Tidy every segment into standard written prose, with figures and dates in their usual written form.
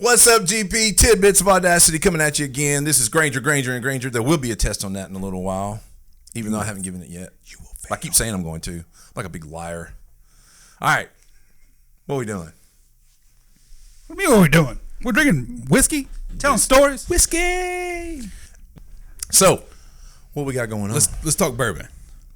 What's up, GP? Tidbits of Audacity coming at you again. This is Granger. There will be a test on that in a little while, even though I haven't given it yet. You will fail. I keep saying I'm going to. I'm like a big liar. All right. What are we doing? What do you mean what are we doing? We're drinking whiskey? Telling stories? Whiskey! So, what we got going on? Let's talk bourbon.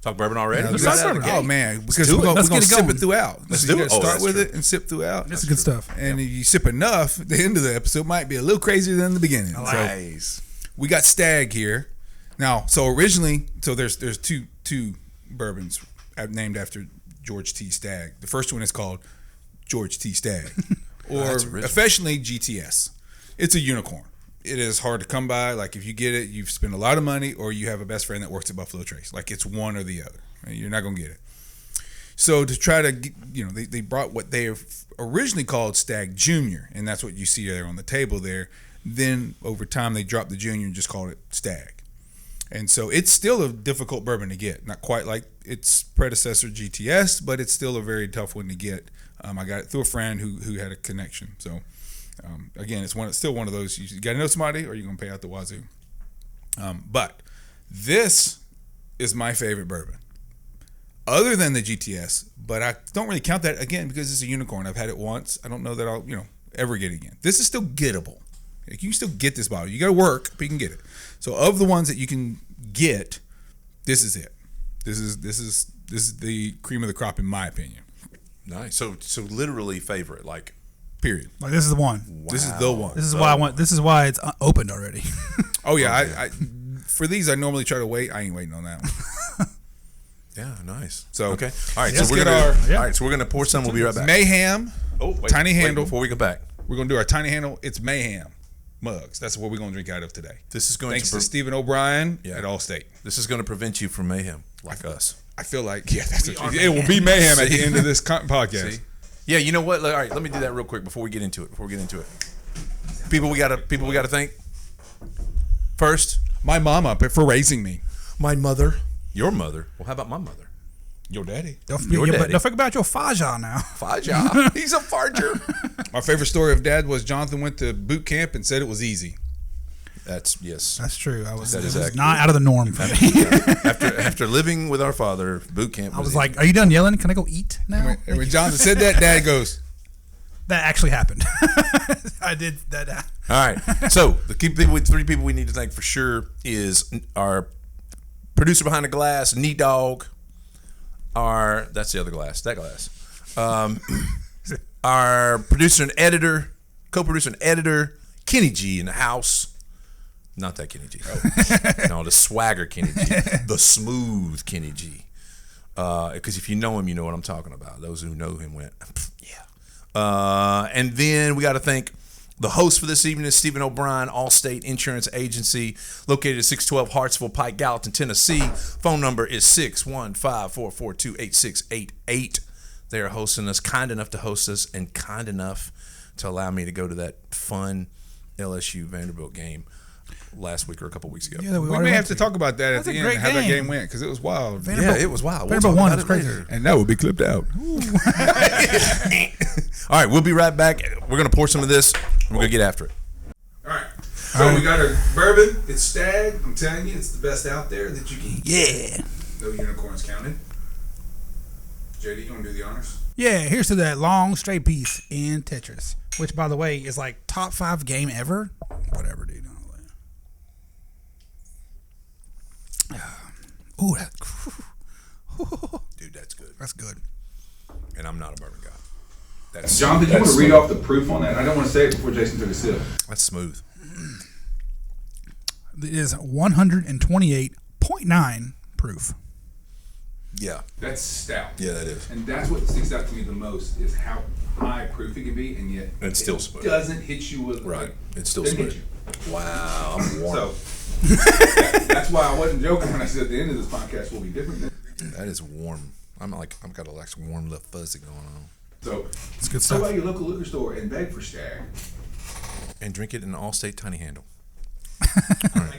Talk bourbon already? Let's talk bourbon. Oh, man. Because we're going to sip it throughout. Let's do do it. it. Oh, Start that's with true. it and sip throughout. This is good stuff. And if you sip enough, the end of the episode might be a little crazier than the beginning. Nice. So we got Stag here. Now, so originally, there's two bourbons named after George T. Stagg. The first one is called George T. Stagg, or affectionately GTS. It's a unicorn. It is hard to come by. Like, if you get it, you've spent a lot of money, or you have a best friend that works at Buffalo Trace. Like, it's one or the other. Right? You're not going to get it. So to try to, they brought what they originally called Stag Junior, and that's what you see there on the table there. Then over time, they dropped the Junior and just called it Stag. And so it's still a difficult bourbon to get. Not quite like its predecessor GTS, but it's still a very tough one to get. I got it through a friend who had a connection. So again, it's still one of those. You got to know somebody, or you're gonna pay out the wazoo. But this is my favorite bourbon, other than the GTS. But I don't really count that again because it's a unicorn. I've had it once. I don't know that I'll ever get it again. This is still gettable. You can still get this bottle. You got to work, but you can get it. So of the ones that you can get, this is it. This is the cream of the crop in my opinion. Nice. So literally favorite, like, period. Like, this is the one. wow. This is the one. This is why I want. This is why it's opened already. Oh yeah, I for these I normally try to wait. I ain't waiting on that one. Yeah, nice. So okay. All right. Let's So we're get all right. So we're gonna pour some. We'll be right back. Mayhem. Oh, wait, tiny handle. before we go back. We're gonna do our tiny handle. It's Mayhem mugs. That's what we're gonna drink out of today. This is going Thanks to to Stephen O'Brien at Yeah. Allstate. This is going to prevent you from mayhem, like us. I feel like it will be mayhem at the end of this podcast. See? Yeah, you know what? All right, let me do that real quick before we get into it. People we gotta thank. First, My mama for raising me. my mother. Your mother. Well, how about my mother? Your daddy. Don't Your forget, daddy. don't forget about your Faja now. Faja. He's a farger. My favorite story of Dad was Jonathan went to boot camp and said it was easy. Yes. That's true. It was accurate. not out of the norm for me. After living with our father, boot camp. I was like, "Are you done yelling? Can I go eat now?" And when Jonathan said that, Dad goes, That actually happened. I did that. all right. So the three people we need to thank for sure is our producer behind the glass, Knee Dog. That's the other glass. That glass. Our producer and editor, co-producer and editor, Kenny G in the house. Not that Kenny G. No, the swagger Kenny G. The smooth Kenny G. Because if you know him, you know what I'm talking about. Those who know him went, yeah. And then we got to thank the host for this evening is Stephen O'Brien, Allstate Insurance Agency, located at 612 Hartsville Pike, Gallatin, Tennessee. Phone number is 615-442-8688. They are hosting us, kind enough to host us, and kind enough to allow me to go to that fun LSU Vanderbilt game last week or a couple weeks ago. Yeah, we may have to talk about that at the a end, great how that game. game went, because it was wild. Yeah, it was wild. Vanderbilt won. It's crazy. And that will be clipped out. All right, we'll be right back. We're going to pour some of this, and we're going to get after it. All right. So we got a bourbon. It's Stag. I'm telling you, it's the best out there that you can get. Yeah. No unicorns counted. JD, you want to do the honors? Yeah, here's to that long straight piece in Tetris, which, by the way, is like top 5 game ever. Whatever, dude. Ooh, Dude, that's good. that's good. And I'm not a bourbon guy. That's Jonathan, you want to read off the proof on that? I don't want to say it before Jason took a sip. That's smooth. It is 128.9 proof. Yeah. That's stout. Yeah, that is. And that's what sticks out to me the most is how high proof it can be, and yet It's still smooth. doesn't hit you with Right. It's still doesn't hit smooth. you. Wow. I'm warm. So that's why I wasn't joking when I said at the end of this podcast will be different. That is warm. I've got a warm little fuzzy going on. So It's good go stuff. by your local liquor store and beg for Stag. And drink it in an Allstate tiny handle. I like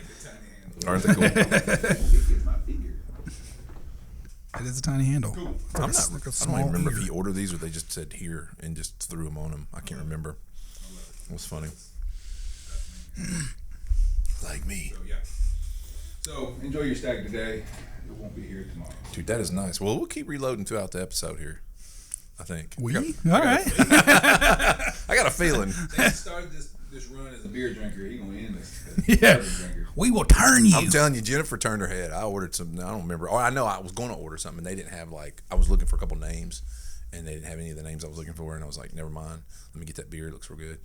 the tiny handle. Aren't they cool? It gets my finger. It is a tiny handle. Cool. It's like I a don't small even remember ear. if he ordered these or they just said here and just threw them on him. I can't remember. It was funny. Like me. So, yeah. So, enjoy your stag today. It won't be here tomorrow. Dude, that is nice. Well, we'll keep reloading throughout the episode here, I think. All right. I got a feeling. He started this run as a beer drinker. He gonna end this. Yeah. Drinker. We will turn you. I'm telling you, Jennifer turned her head. I ordered some. I don't remember. Or I know I was going to order something. And they didn't have I was looking for a couple names, and they didn't have any of the names I was looking for. And I was like, never mind. Let me get that beer. It looks real good.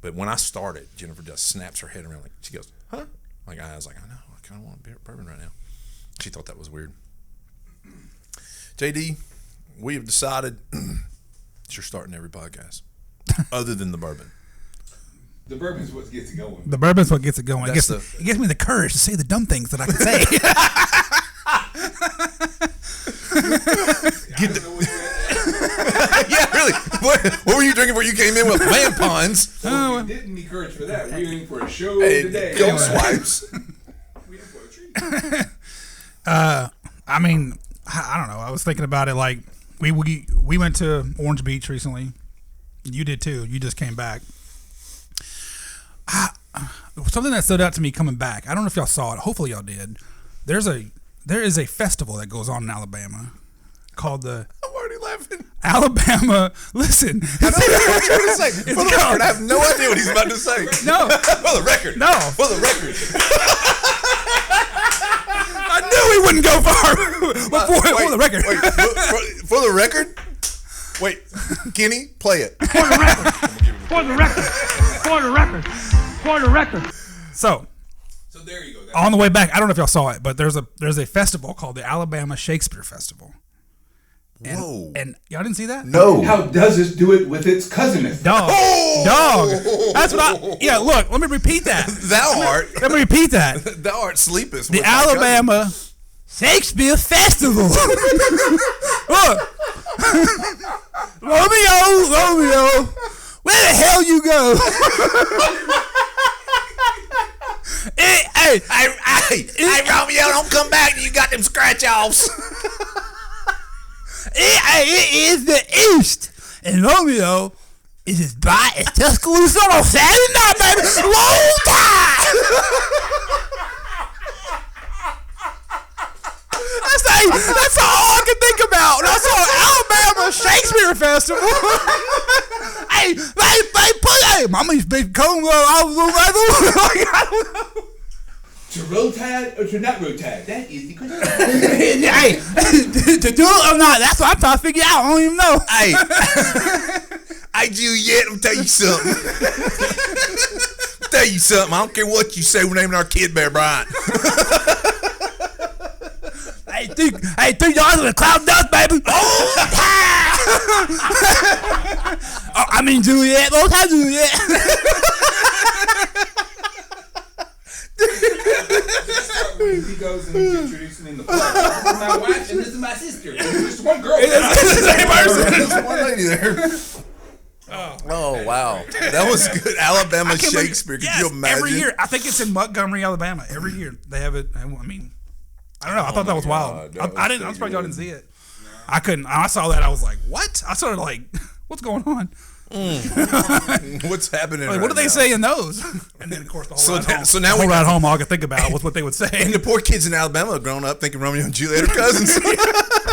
But when I started, Jennifer just snaps her head around. She goes, huh? I was like, I know. I kind of want a bourbon right now. She thought that was weird. JD, we have decided that you're starting every podcast, other than the bourbon. The bourbon's what gets it going. The bourbon's what gets it going. It That's gives me the courage to say the dumb things that I can say. Yeah, really. What were you drinking before you came in with man puns? Well, we didn't need courage for that. We're in for a show today. Go swipes. We're in for a treat. I mean, I don't know. I was thinking about it. Like we went to Orange Beach recently. You did too. You just came back. Something that stood out to me coming back. I don't know if y'all saw it. Hopefully y'all did. There is a festival that goes on in Alabama called the I'm already laughing. Alabama. Listen, I know what you're going to say. For the record, I have no idea what he's about to say. No. For the record. No. For the record. I knew he wouldn't go far. But for the record. Wait, for the record? Wait, Kenny, play it. For the record. So there you go. on the way back, I don't know if y'all saw it, but there's a festival called the Alabama Shakespeare Festival. And, Whoa. And y'all didn't see that? No. How does this do it with its cousiness? Dog. Dog. That's what yeah, look, let me repeat that. Let me repeat that. Thou art sleepest. The Alabama Shakespeare Festival. Look. Romeo, where the hell you go? Hey, Romeo, don't come back. You got them scratch offs. It is the East, and Romeo is as bright as Tuscaloosa on Saturday night, baby. Roll Tide. That's all I can think about. And I saw Alabama Shakespeare Festival. Hey, mommy's big comb. I don't know. To roll tide or to not roll tide? That is the question. Hey, to do it or not, that's what I'm trying to figure out. I don't even know. Hey, Juliet, I'm tell you something. I don't care what you say. We're naming our kid Bear Bryant. Hey, $3 with cloud dust, baby. I mean, Juliet. Long time, Juliet. He goes and he's introducing in the play. This is my wife and this is my sister. There's just one girl. It's the same person. There's one lady there. Oh wow, that was good. Alabama Shakespeare. Could you imagine? Every year, I think it's in Montgomery, Alabama. Every year they have it. I mean, I don't know. I thought that was wild. I didn't. I'm surprised y'all didn't see it. I couldn't. I saw that. I was like, what? I started like, what's going on? What's happening? Like, right what do they now? say in those? And then of course the whole ride home. So now the whole ride home, all I could think about was what they would say. And the poor kids in Alabama are grown up thinking Romeo and Juliet are cousins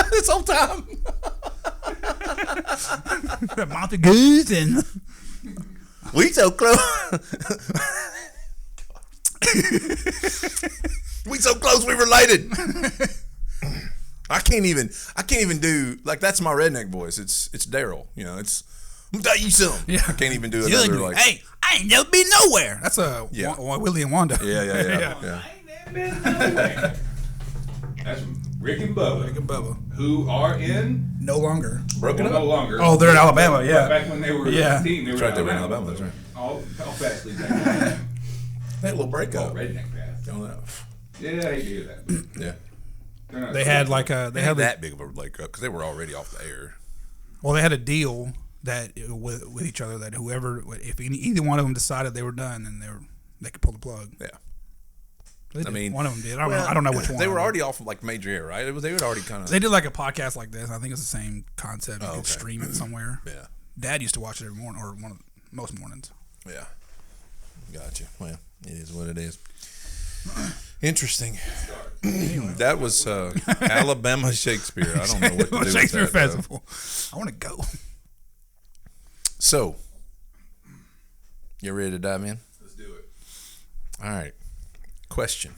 this whole time. Montagues and We so close. We so close. We related. I can't even do like that's my redneck voice. It's Daryl. You know, it's. I'm tell you something. Yeah. I can't even do another like. Hey, I ain't never been nowhere. That's Willie and Wanda. Yeah. I ain't never been nowhere. That's Rick and Bubba. Rick and Bubba. Who are in No longer. Broken no up. longer. Oh, they're in Alabama. Yeah. Back when they were Yeah. 15, they were That's right. They were in Alabama. That's right. All fastly back. They had a little breakup. Redneck path. Don't know. Yeah, I hate to hear that. Yeah. They had like a They had that big of a breakup because they were already off the air. well, they had a deal that with each other that whoever if either one of them decided they were done, then they could pull the plug. Yeah. They did. I mean, one of them did. I don't know which one. They were already off of like major air, right? They would already kind of. They did like a podcast like this. I think it's the same concept. You could okay. stream it somewhere. Yeah. Dad used to watch it every morning or most mornings. Yeah. Gotcha. Well, it is what it is. Interesting. That was Alabama Shakespeare. I don't know what to do with Shakespeare that, though. Festival. I want to go. So, you ready to dive in? Let's do it. All right. Question.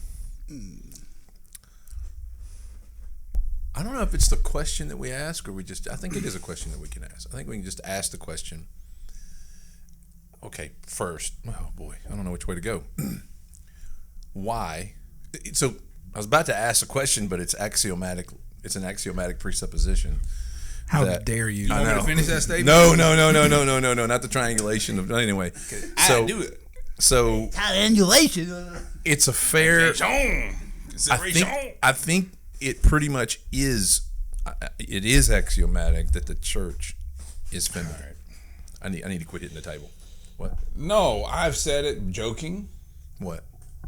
I don't know if it's the question that we ask or I think it is a question that we can ask. I think we can just ask the question. Okay, first. Oh, boy. I don't know which way to go. Why? So, I was about to ask a question, but it's axiomatic. It's an axiomatic presupposition. How dare you? You want me to finish that statement? No, not the triangulation of anyway. I do it. So Triangulation. it's a fair. I think it pretty much is. It is axiomatic that the church is feminine. I need to quit hitting the table. What? No, I've said it joking. What?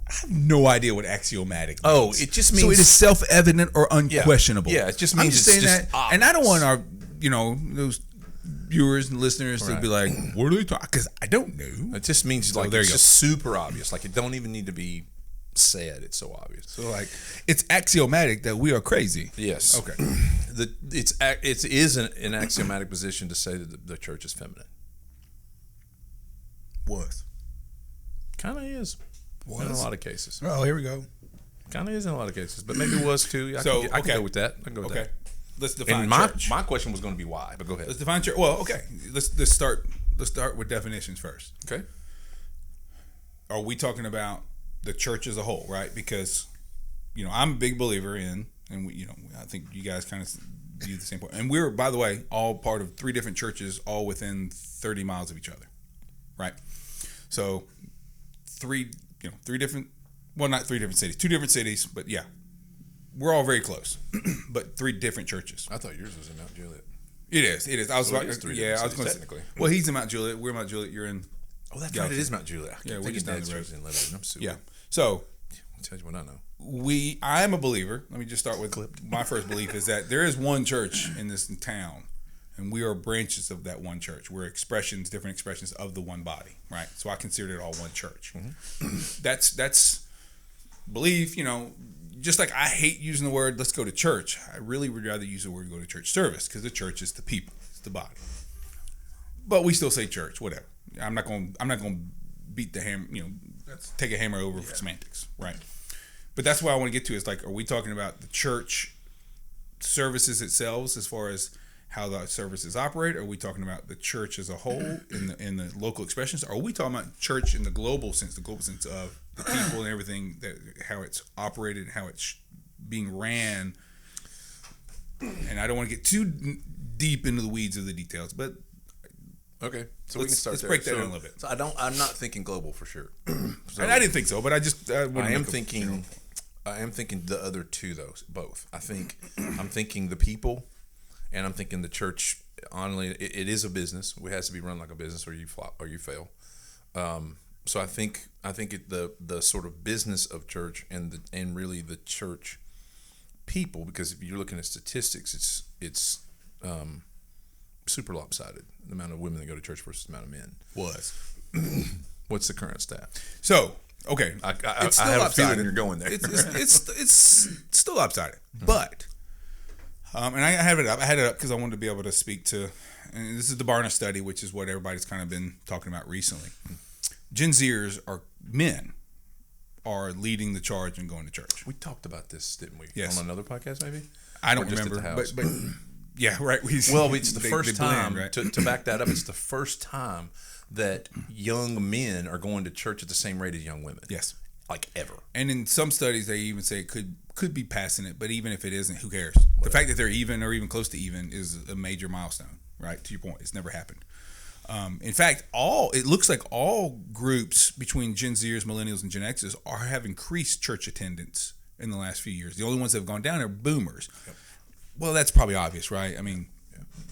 I have no idea what axiomatic means. Oh, it just means so it is self-evident or unquestionable. Yeah, it just I'm means just it's saying just that, and I don't obvious. want our, those viewers and listeners to be like, "What are they talking?" Because I don't know. It just means So like there it's you go. just super obvious. Like it don't even need to be said. It's so obvious. So like, it's axiomatic that we are crazy. Yes. Okay. It is an axiomatic position to say that the church is feminine. Was. Kind of is. In a lot of cases. Oh, here we go. Kind of is in a lot of cases, but maybe it was too. I can okay. go with that. I can go with Okay. that. Let's define And church. my question was going to be why, but go ahead. Let's define church. Well, okay. Let's start with definitions first. Okay. Are we talking about the church as a whole, right? Because I'm a big believer in, and I think you guys kind of view the same point. And we're, by the way, all part of 3 different churches, all within 30 miles of each other, right? So 3 different, well, not 3 different cities, 2 different cities, but yeah, we're all very close, but 3 different churches. I thought yours was in Mount Juliet. It is. I was So it about is 3 to, different I was cities, going to technically. Well, he's in Mount Juliet. We're in Mount Juliet. You're in. Oh, that's Gotcha. right. It is Mount Juliet. Yeah, we're just down the road. In Lebanon. I'm super. Yeah. So I'll tell you what I know. I am a believer. Let me just start with my first belief is that there is one church in this town, and we are branches of that one church. We're different expressions of the one body, right? So I consider it all one church. Mm-hmm. That's belief. Just like I hate using the word "let's go to church," I really would rather use the word "go to church service" because the church is the people, it's the body. But we still say church, whatever. I'm not going to beat the hammer. Take a hammer over for semantics, right? But that's what I want to get to is like, are we talking about the church services itself as far as how the services operate? Or are we talking about the church as a whole in the local expressions? Or are we talking about church in the global sense of the people and everything, how it's operated, how it's being ran? And I don't want to get too deep into the weeds of the details, but Okay, so we can start let's there. break that in a little bit. So I'm not thinking global for sure. So And I didn't think so, but I am thinking the other two though, both. I'm thinking the people, and I'm thinking the church. Honestly, it is a business. It has to be run like a business, or you flop or you fail. So I think the sort of business of church and really the church people, because if you're looking at statistics, it's super lopsided, the amount of women that go to church versus the amount of men. What's the current stat? So, okay. I It's still have a lopsided. feeling you're going there. It's still lopsided. But, and I have it up. I had it up because I wanted to be able to speak to, and this is the Barna study, which is what everybody's kind of been talking about recently. Gen Zers are leading the charge and going to church. We talked about this, didn't we? Yes. On another podcast, maybe? I don't Or just at remember, the house? but yeah, right. Well, it's the first blend, time, right? to back that up, it's the first time that young men are going to church at the same rate as young women. Yes. Like ever. And in some studies, they even say it could be passing it, but even if it isn't, who cares? The fact that they're even or even close to even is a major milestone, right? To your point, it's never happened. In fact, it looks like all groups between Gen Zers, Millennials, and Gen Xers have increased church attendance in the last few years. The only ones that have gone down are Boomers. Yep. Well, that's probably obvious, right? I mean,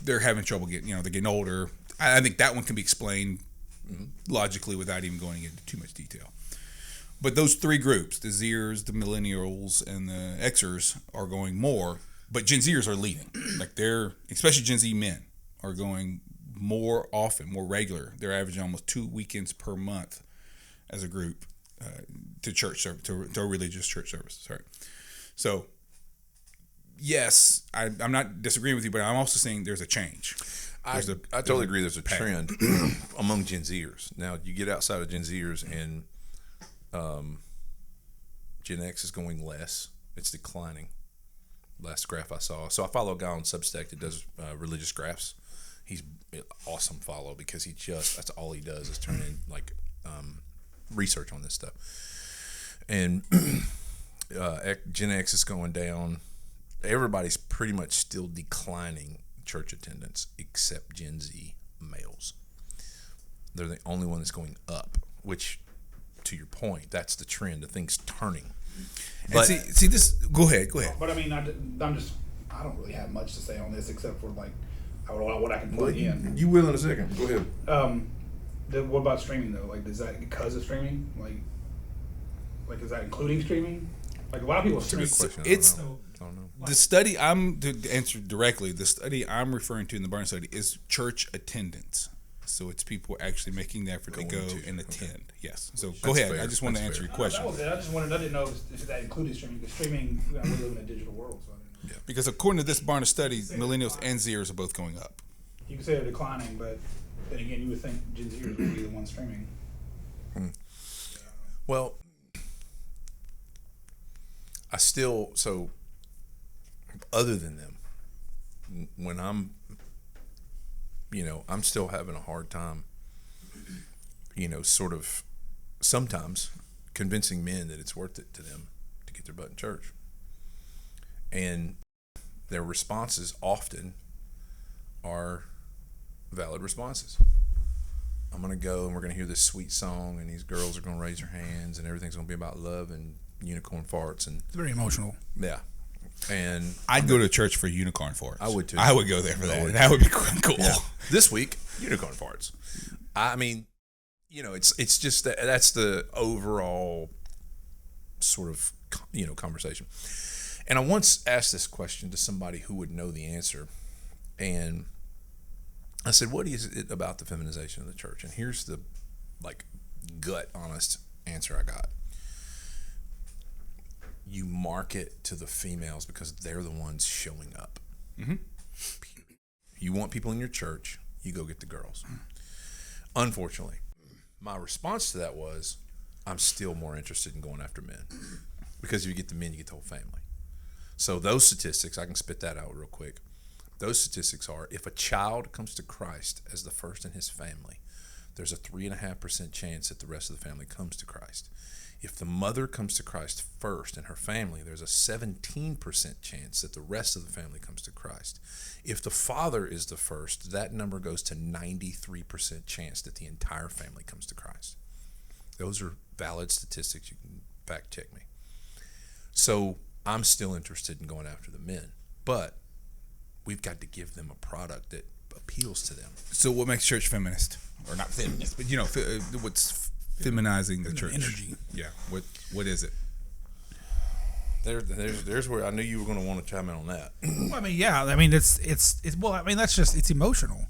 they're having trouble they're getting older. I think that one can be explained logically without even going into too much detail. But those 3 groups, the Zers, the Millennials, and the Xers, are going more. But Gen Zers are leading. Like especially Gen Z men, are going more often, more regular. They're averaging almost 2 weekends per month as a group to church service, to a religious church service. Sorry. So, yes, I'm not disagreeing with you, but I'm also saying there's a change. I totally agree. There's a trend among Gen Zers. Now, you get outside of Gen Zers, and Gen X is going less. It's declining. Last graph I saw. So I follow a guy on Substack that does religious graphs. He's an awesome follow because that's all he does is turn in like research on this stuff. And Gen X is going down. Everybody's pretty much still declining church attendance except Gen Z males. They're the only one that's going up, which, to your point, that's the trend. The thing's turning. But see this. Go ahead. But I mean, I don't really have much to say on this except for like what I can plug in. You will in a second. Go ahead. What about streaming though? Like, is that because of streaming? Like is that including streaming? Like a lot of people stream. I don't know. The study to answer directly, the study I'm referring to in the Barnes study is church attendance. So it's people actually making the effort to go and attend. Okay. Yes. So go ahead. Fair. I just want to answer your question. That was it. I didn't know if that included streaming. Because streaming, we live in a digital world. So yeah. Because according to this Barnes study, millennials and Zers are both going up. You can say they're declining, but then again, you would think Gen Zers would be the ones streaming. Well, other than them, when I'm still having a hard time, sort of sometimes convincing men that it's worth it to them to get their butt in church. And their responses often are valid responses. I'm going to go and we're going to hear this sweet song and these girls are going to raise their hands and everything's going to be about love and unicorn farts. And it's very emotional. Yeah. And I'd go to church for unicorn farts. I would too. I would go there for that. That would be cool. Yeah. This week, unicorn farts. I mean, it's just that's the overall sort of conversation. And I once asked this question to somebody who would know the answer, and I said, "What is it about the feminization of the church?" And here's the gut honest answer I got. You market to the females because they're the ones showing up. Mm-hmm. You want people in your church, you go get the girls. Unfortunately, my response to that was, I'm still more interested in going after men. Because if you get the men, you get the whole family. So those statistics, I can spit that out real quick. Those statistics are, if a child comes to Christ as the first in his family, there's a 3.5% chance that the rest of the family comes to Christ. If the mother comes to Christ first in her family, there's a 17% chance that the rest of the family comes to Christ. If the father is the first, that number goes to 93% chance that the entire family comes to Christ. Those are valid statistics. You can fact check me. So I'm still interested in going after the men, but we've got to give them a product that appeals to them. So what makes church feminist? Or not feminist, but what's feminizing the church? Energy. Yeah. What is it? There's where I knew you were going to want to chime in on that. Well, I mean, yeah. I mean, it's it's emotional.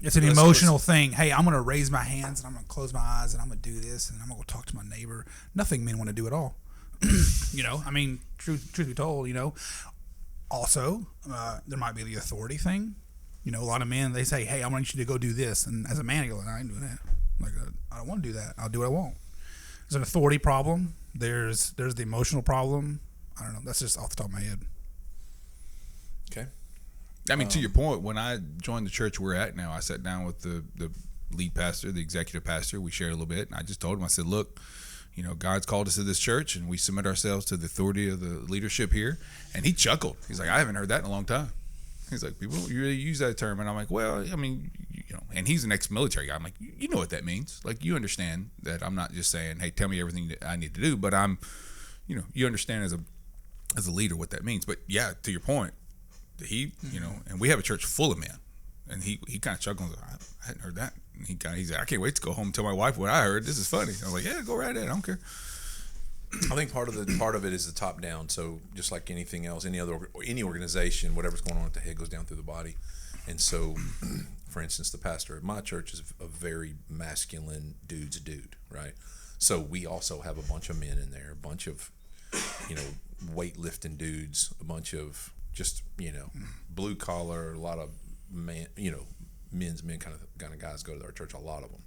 It's an emotional thing. Hey, I'm going to raise my hands and I'm going to close my eyes and I'm going to do this and I'm going to go talk to my neighbor. Nothing men want to do at all. I mean, truth be told, also, there might be the authority thing. A lot of men, they say, hey, I want you to go do this. And as a man, you go, I ain't doing that. I don't want to do that. I'll do what I want. There's an authority problem. There's the emotional problem. I don't know. That's just off the top of my head. Okay. I mean, to your point, when I joined the church we're at now, I sat down with the lead pastor, the executive pastor. We shared a little bit. And I just told him, I said, look, God's called us to this church and we submit ourselves to the authority of the leadership here. And he chuckled. He's like, I haven't heard that in a long time. He's like, people really use that term. And I'm like, well, I mean, and he's an ex-military guy. I'm like, you know what that means. Like, you understand that I'm not just saying, hey, tell me everything that I need to do, but I'm, you understand as a leader what that means. But yeah, to your point, he, and we have a church full of men. And he kind of chuckled. Like, I hadn't heard that. And he's like, I can't wait to go home and tell my wife what I heard. This is funny. I was like, yeah, go right ahead. I don't care. I think part of it is the top down. So just like anything else, any organization, whatever's going on at the head goes down through the body. And so, for instance, the pastor at my church is a very masculine dude's dude, right? So we also have a bunch of men in there, a bunch of, weightlifting dudes, a bunch of just, blue collar, a lot of men's men kind of guys go to our church, a lot of them.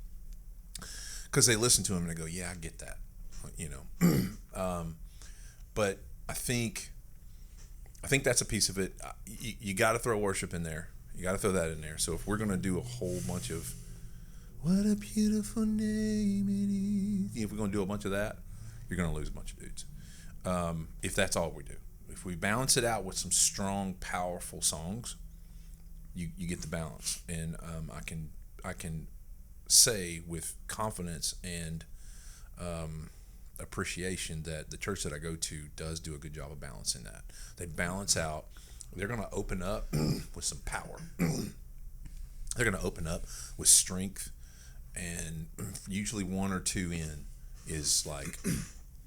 Because they listen to him and they go, yeah, I get that, but I think that's a piece of it. You got to throw worship in there. You got to throw that in there. So if we're going to do a whole bunch of what a beautiful name it is, if we're going to do a bunch of that, you're going to lose a bunch of dudes. If that's all we do. If we balance it out with some strong, powerful songs, you get the balance. And I can say with confidence and appreciation that the church that I go to does do a good job of balancing that. They balance out. They're going to open up with some power. They're going to open up with strength, and usually one or two in is like,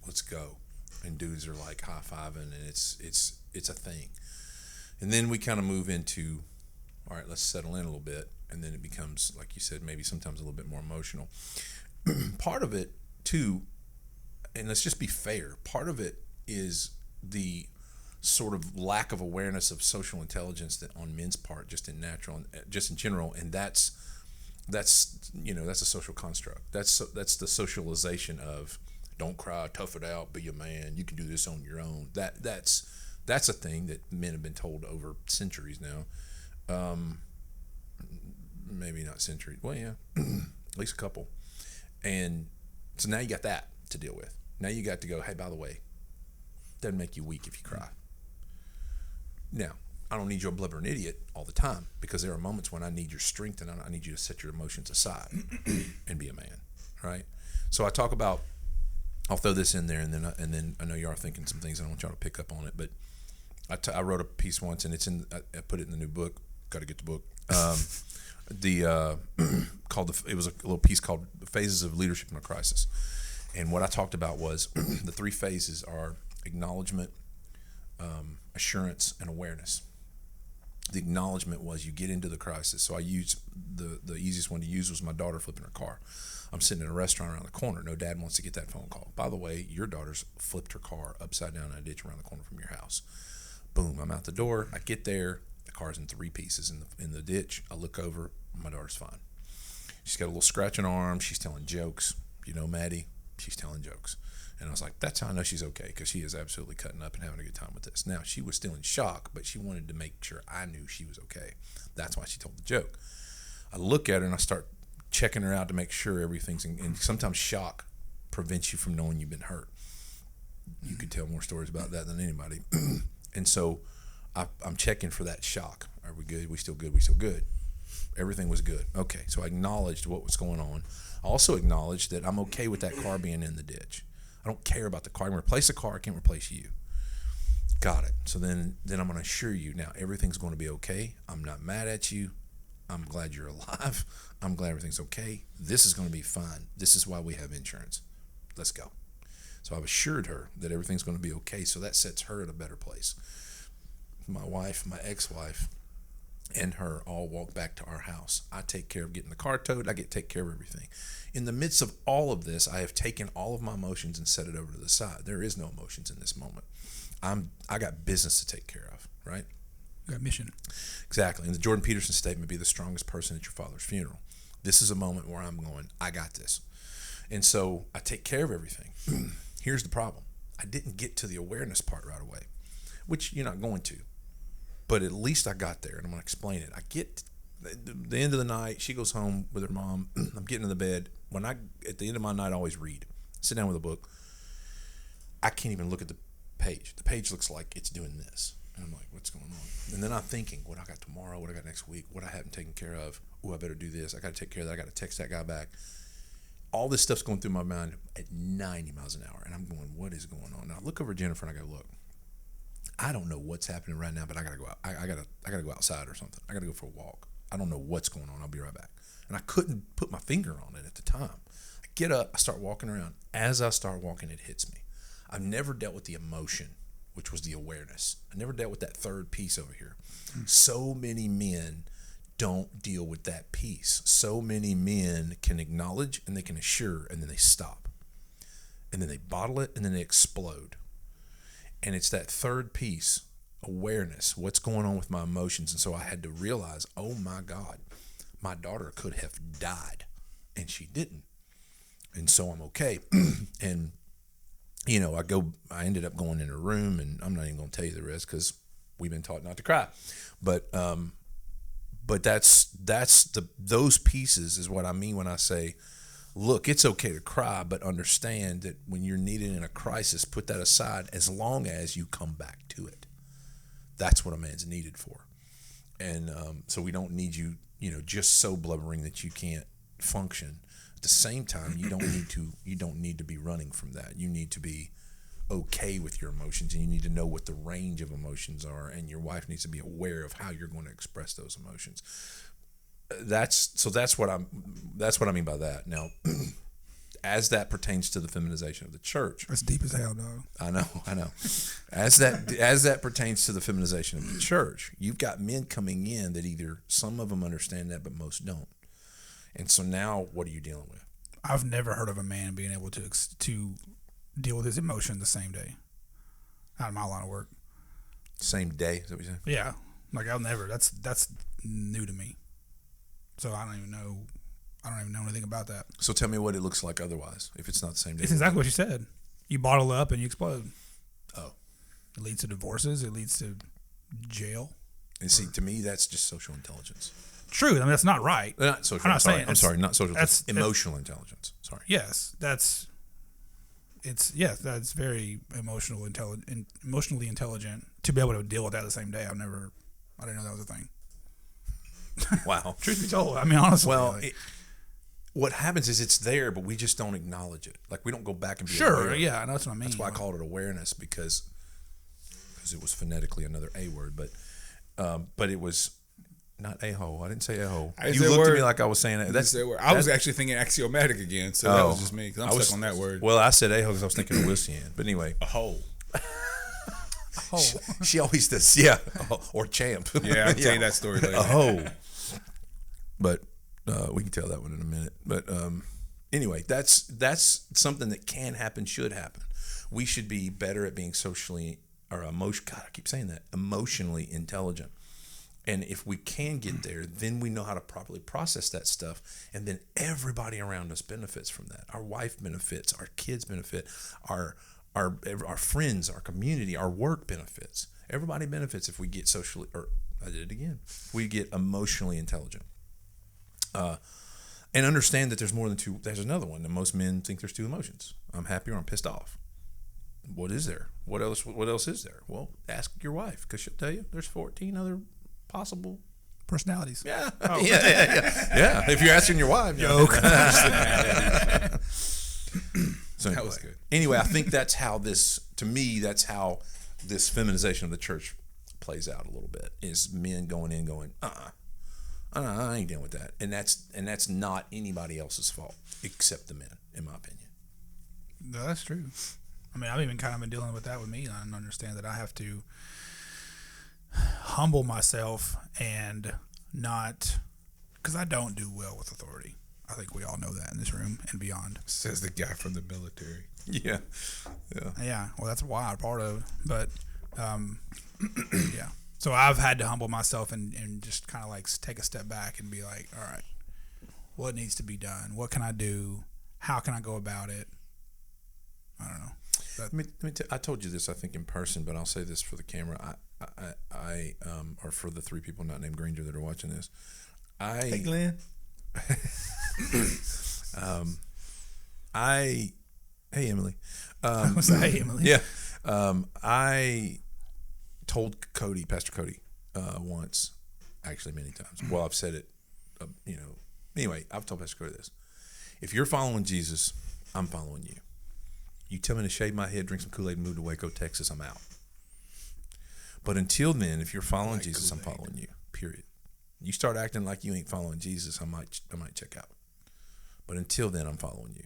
let's go, and dudes are like high-fiving, and it's a thing. And then we kind of move into, all right, let's settle in a little bit, and then it becomes, like you said, maybe sometimes a little bit more emotional. Part of it too, and let's just be fair, part of it is the sort of lack of awareness of social intelligence that on men's part, just in general, and that's a social construct. That's the socialization of don't cry, tough it out, be a man, you can do this on your own. That's a thing that men have been told over centuries now. Maybe not centuries. Well, yeah, at least a couple. And so now you got that to deal with. Now you got to go, hey, by the way, doesn't make you weak if you cry. Now, I don't need you to blubber an idiot all the time, because there are moments when I need your strength and I need you to set your emotions aside and be a man, right? So I talk about, I'll throw this in there, and then I know you are thinking some things, and I want y'all to pick up on it, but I wrote a piece once, and I put it in the new book. Got to get the book. It was a little piece called "Phases of Leadership in a Crisis," and what I talked about was the three phases are acknowledgement, assurance, and awareness. The acknowledgement was you get into the crisis. So I used the easiest one to use was my daughter flipping her car. I'm sitting in a restaurant around the corner. No dad wants to get that phone call. By the way, your daughter's flipped her car upside down in a ditch around the corner from your house. Boom, I'm out the door. I get there. The car's in three pieces in the ditch. I look over. My daughter's fine. She's got a little scratch on her arm. She's telling jokes. Maddie, she's telling jokes. And I was like, that's how I know she's okay, because she is absolutely cutting up and having a good time with this. Now, she was still in shock, but she wanted to make sure I knew she was okay. That's why she told the joke. I look at her and I start checking her out to make sure everything's and sometimes shock prevents you from knowing you've been hurt. You could tell more stories about that than anybody. And so I'm checking for that shock. Are we good? We still good? We still good? Everything was good. Okay, so I acknowledged what was going on. I also acknowledged that I'm okay with that car being in the ditch. I don't care about the car. I can replace the car. I can't replace you. Got it. So then I'm going to assure you now everything's going to be okay. I'm not mad at you. I'm glad you're alive. I'm glad everything's okay. This is going to be fine. This is why we have insurance. Let's go. So I've assured her that everything's going to be okay. So that sets her in a better place. My wife, my ex-wife, and her all walk back to our house. I take care of getting the car towed. I take care of everything. In the midst of all of this, I have taken all of my emotions and set it over to the side. There is no emotions in this moment. I got business to take care of, right? You got mission. Exactly. And the Jordan Peterson statement, be the strongest person at your father's funeral. This is a moment where I'm going, I got this. And so I take care of everything. Here's the problem. I didn't get to the awareness part right away, which you're not going to. But at least I got there, and I'm going to explain it. I get the end of the night. She goes home with her mom. I'm getting in the bed. At the end of my night, I always read. Sit down with a book. I can't even look at the page. The page looks like it's doing this. And I'm like, what's going on? And then I'm thinking, what I got tomorrow, what I got next week, what I haven't taken care of. Oh, I better do this. I got to take care of that. I got to text that guy back. All this stuff's going through my mind at 90 miles an hour. And I'm going, what is going on? Now I look over at Jennifer and I go, look, I don't know what's happening right now, but I gotta go out. I gotta go outside or something. I gotta go for a walk. I don't know what's going on. I'll be right back. And I couldn't put my finger on it at the time. I get up, I start walking around. As I start walking, it hits me. I've never dealt with the emotion, which was the awareness. I never dealt with that third piece over here. So many men don't deal with that piece. So many men can acknowledge and they can assure, and then they stop. And then they bottle it, and then they explode. And it's that third piece, awareness, what's going on with my emotions. And so I had to realize, oh my God, my daughter could have died, and she didn't. And so I'm okay. And, you know, I ended up going in her room, and I'm not even going to tell you the rest because we've been taught not to cry. But those pieces is what I mean when I say, look, it's okay to cry, but understand that when you're needed in a crisis, put that aside as long as you come back to it. That's what a man's needed for. And so we don't need you, you know, just so blubbering that you can't function. At the same time, you don't need to be running from that. You need to be okay with your emotions, and you need to know what the range of emotions are, and your wife needs to be aware of how you're going to express those emotions. That's what I mean by that. Now, as that pertains to the feminization of the church, That's deep as hell, dog. I know. As that pertains to the feminization of the church, you've got men coming in that either some of them understand that, but most don't. And so now, what are you dealing with? I've never heard of a man being able to deal with his emotion the same day. Out of my line of work. Same day, is that what you said? Yeah, like I'll never. That's new to me. So I don't even know anything about that. So tell me what it looks like otherwise, if it's not the same day. It's exactly what you said. You bottle up and you explode. Oh. It leads to divorces. It leads to jail. And see, to me, that's just social intelligence. True. I mean, that's not right. Not social. I'm not saying. I'm sorry, not social. That's emotional intelligence. Sorry. Yes, that's very emotionally intelligent to be able to deal with that the same day. I didn't know that was a thing. Wow. Truth be told, I mean, honestly. Well, what happens is it's there, but we just don't acknowledge it. Like we don't go back and be sure. aware. Yeah, I know that's what I mean. That's why I called it awareness because it was phonetically another A word, but it was not a-hole. I didn't say a-hole. You looked at me like I was saying it. I was actually thinking axiomatic again, so that was just me. 'Cause I'm stuck on that word. Well, I said a-hole because I was thinking of Lucian. But anyway. A hole. She always does, yeah. Or champ. Yeah, I'll tell you that story later. A hole. But we can tell that one in a minute. But anyway, that's something that can happen, should happen. We should be better at being socially or emotionally intelligent. And if we can get there, then we know how to properly process that stuff. And then everybody around us benefits from that. Our wife benefits, our kids benefit, our friends, our community, our work benefits. Everybody benefits if we get socially, or I did it again, we get emotionally intelligent. And understand that there's more than two. There's another one. And most men think there's two emotions. I'm happy or I'm pissed off. What is there? What else is there? Well, ask your wife because she'll tell you there's 14 other possible personalities. Yeah. Oh. Yeah. If you're asking your wife. Joke. So anyway, that was good. Anyway, I think that's how this feminization of the church plays out a little bit. Is men going in going, I ain't dealing with that. And that's not anybody else's fault except the men, in my opinion. No, that's true. I mean, I've even kind of been dealing with that with me. I understand that I have to humble myself and not, because I don't do well with authority. I think we all know that in this room and beyond. Says the guy from the military. Yeah. Yeah. Well, that's why I'm part of it. But, yeah. So I've had to humble myself and just kind of like take a step back and be like, all right, what needs to be done? What can I do? How can I go about it? I don't know. I told you this, I think, in person, but I'll say this for the camera. I or for the three people not named Granger that are watching this. Hey, Glenn. Hey, Emily. Hey, Emily. Yeah. I told Pastor Cody, once, actually many times. Well, I've said it, Anyway, I've told Pastor Cody this. If you're following Jesus, I'm following you. You tell me to shave my head, drink some Kool-Aid, and move to Waco, Texas, I'm out. But until then, if you're following Jesus, Kool-Aid. I'm following you, period. You start acting like you ain't following Jesus, I might check out. But until then, I'm following you.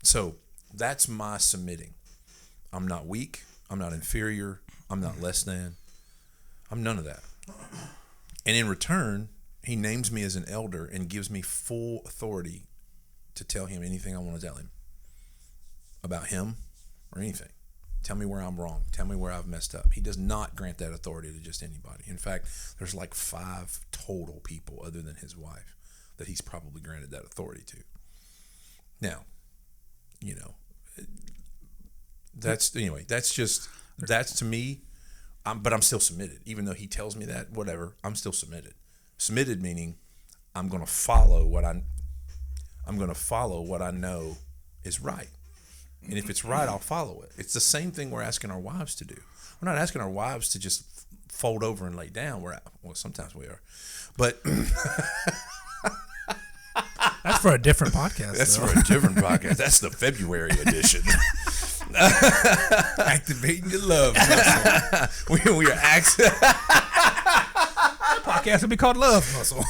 So that's my submitting. I'm not weak. I'm not inferior. I'm not less than. I'm none of that. And in return, He names me as an elder and gives me full authority to tell him anything I want to tell him about him or anything. Tell me where I'm wrong. Tell me where I've messed up. He does not grant that authority to just anybody. In fact, there's like 5 total people other than his wife that he's probably granted that authority to. Now, you know, that's to me, but I'm still submitted. Even though he tells me that, whatever, I'm still submitted. Submitted meaning I'm going to follow what I know is right. And if it's right, I'll follow it. It's the same thing we're asking our wives to do. We're not asking our wives to just fold over and lay down. Well, sometimes we are. But that's for a different podcast. That's for a different podcast. That's the February edition. Activating your love. we are podcast will be called Love Muscle.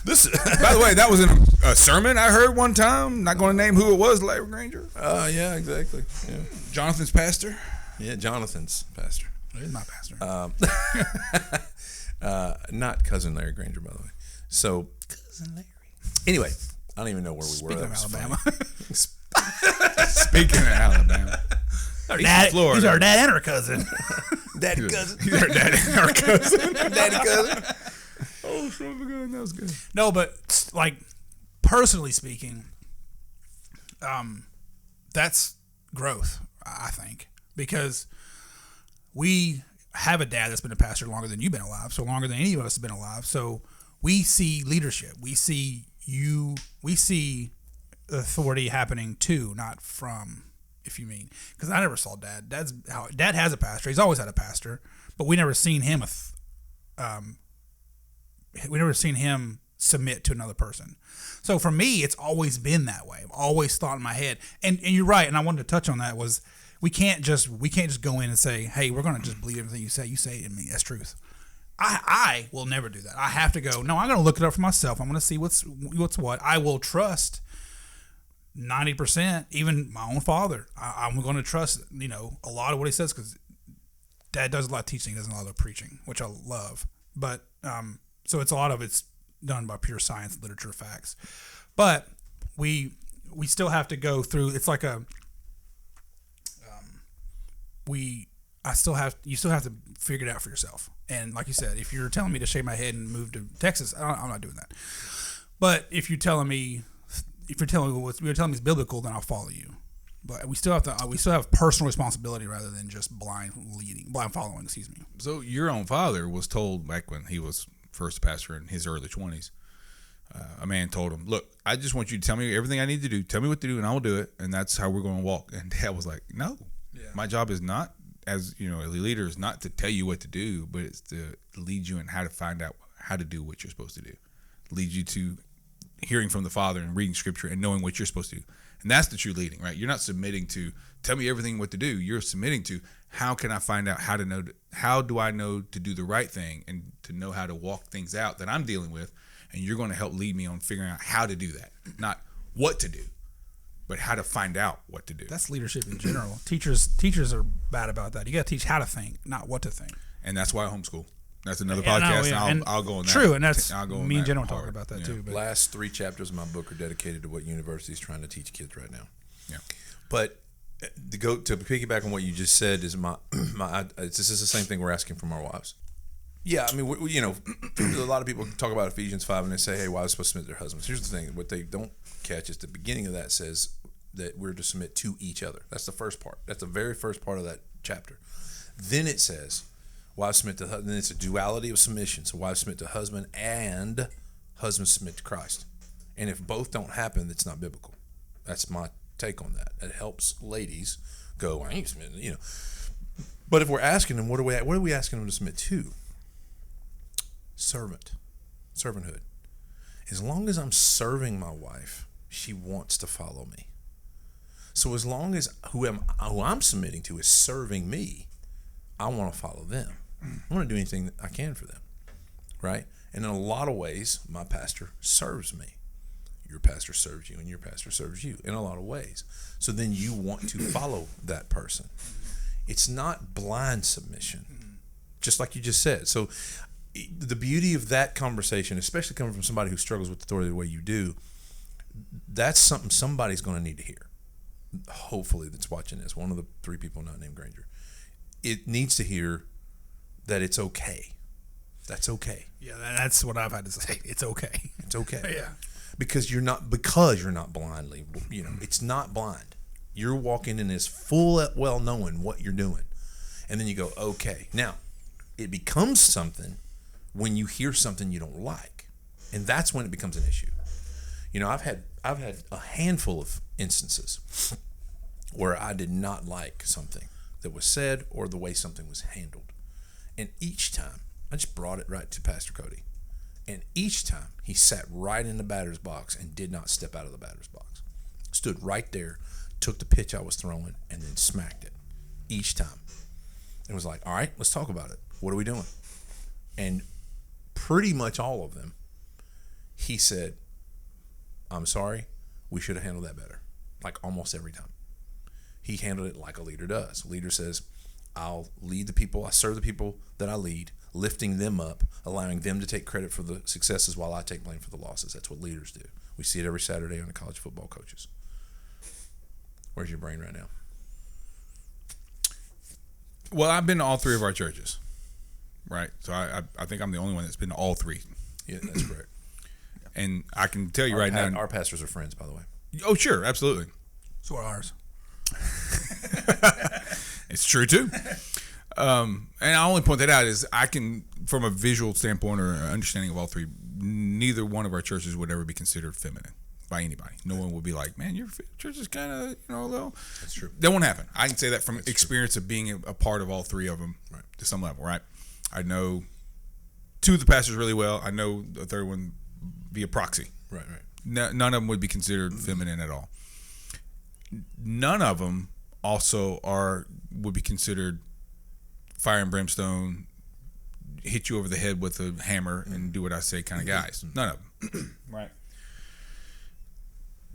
This, by the way, that was in a sermon I heard one time. Not going to name who it was, Larry Granger. Yeah, exactly. Yeah. Jonathan's pastor. Yeah, Jonathan's pastor. He's my pastor. Not cousin Larry Granger, by the way. So, cousin Larry. Anyway, I don't even know where we Speaking were. of Alabama. Speaking of Alabama. He's our dad and our cousin. Daddy cousin. He's our daddy and our cousin. Daddy cousin. Oh, son of a gun. That was good. No, but like personally speaking, that's growth, I think, because we have a dad that's been a pastor longer than you've been alive, so longer than any of us have been alive. So we see leadership. We see authority happening to, not from, if you mean. Because I never saw Dad. Dad has a pastor. He's always had a pastor, but we never seen him submit to another person. So for me, it's always been that way. I've always thought in my head, and you're right. And I wanted to touch on that was we can't just go in and say, hey, we're going to just believe everything you say. You say it in me. That's truth. I will never do that. I have to go, no, I'm going to look it up for myself. I'm going to see what's what. I will trust 90%, even my own father. I'm going to trust, a lot of what he says, because Dad does a lot of teaching. He does a lot of preaching, which I love. But, so it's done by pure science, literature, facts. But we still have to go through, it's like you still have to figure it out for yourself. And like you said, if you're telling me to shave my head and move to Texas, I'm not doing that. But if you're telling me what you're telling me is biblical, then I'll follow you. But we still have personal responsibility rather than just blind following. Excuse me. So your own father was told back when he was first pastor in his early 20s. A man told him, "Look, I just want you to tell me everything I need to do. Tell me what to do, and I will do it. And that's how we're going to walk." And Dad was like, "No, my job is not, as a leader, is not to tell you what to do, but it's to lead you in how to find out how to do what you're supposed to do. Lead you to hearing from the Father and reading Scripture and knowing what you're supposed to do." And that's the true leading, right? You're not submitting to tell me everything what to do. You're submitting to how can I find out how do I know to do the right thing and to know how to walk things out that I'm dealing with. And you're going to help lead me on figuring out how to do that, not what to do, but how to find out what to do. That's leadership in general. Teachers are bad about that. You got to teach how to think, not what to think. And that's why I homeschool. That's another podcast. I'll go on that. True, and that's me and Jen will talk about that too. But last 3 chapters of my book are dedicated to what university is trying to teach kids right now. Yeah, but to piggyback on what you just said is this is the same thing we're asking from our wives. Yeah, I mean, a lot of people talk about Ephesians 5 and they say, hey, wives are supposed to submit to their husbands. Here's the thing. What they don't catch is the beginning of that says that we're to submit to each other. That's the first part. That's the very first part of that chapter. Then it says, wives submit to husband. Then it's a duality of submission. So wives submit to husband and husbands submit to Christ. And if both don't happen, it's not biblical. That's my take on that. It helps ladies go, I ain't submitting, But if we're asking them, what are we asking them to submit to? Servanthood. As long as I'm serving my wife, she wants to follow me. So as long as who I'm submitting to is serving me, I want to follow them. I want to do anything that I can for them, right? And in a lot of ways, my pastor serves me. Your pastor serves you, and your pastor serves you in a lot of ways. So then you want to follow that person. It's not blind submission, just like you just said. So the beauty of that conversation, especially coming from somebody who struggles with authority the way you do, that's something somebody's going to need to hear. Hopefully, that's watching this. One of the 3 people not named Granger. It needs to hear that it's okay. That's okay. Yeah, that's what I've had to say. It's okay. It's okay. Yeah. Because you're not blindly. It's not blind. You're walking in this full well knowing what you're doing, and then you go, okay. Now, it becomes something when you hear something you don't like, and that's when it becomes an issue. I've had a handful of instances where I did not like something that was said or the way something was handled, and each time I just brought it right to Pastor Cody, and each time he sat right in the batter's box and did not step out of the batter's box, stood right there, took the pitch I was throwing, and then smacked it each time. It was like, all right, let's talk about it. What are we doing? And pretty much all of them, he said, I'm sorry, we should have handled that better. Like almost every time. He handled it like a leader does. A leader says, I'll lead the people, I serve the people that I lead, lifting them up, allowing them to take credit for the successes while I take blame for the losses. That's what leaders do. We see it every Saturday on the college football coaches. Where's your brain right now? Well, I've been to all 3 of our churches, right? So I think I'm the only one that's been to all 3. Yeah, that's correct. And I can tell you now. Our pastors are friends, by the way. Oh, sure, absolutely. So are ours. It's true too. And I only point that out is I can, from a visual standpoint or understanding of all 3, neither one of our churches would ever be considered feminine by anybody. No one would be like, man, your church is kind of, a little. That's true. That won't happen. I can say that from experience of being a part of all 3 of them, right, to some level, right? I know 2 of the pastors really well. I know the third one via proxy. Right. None of them would be considered feminine at all. None of them also would be considered fire and brimstone, hit you over the head with a hammer and do what I say kind of guys. None of them. Right.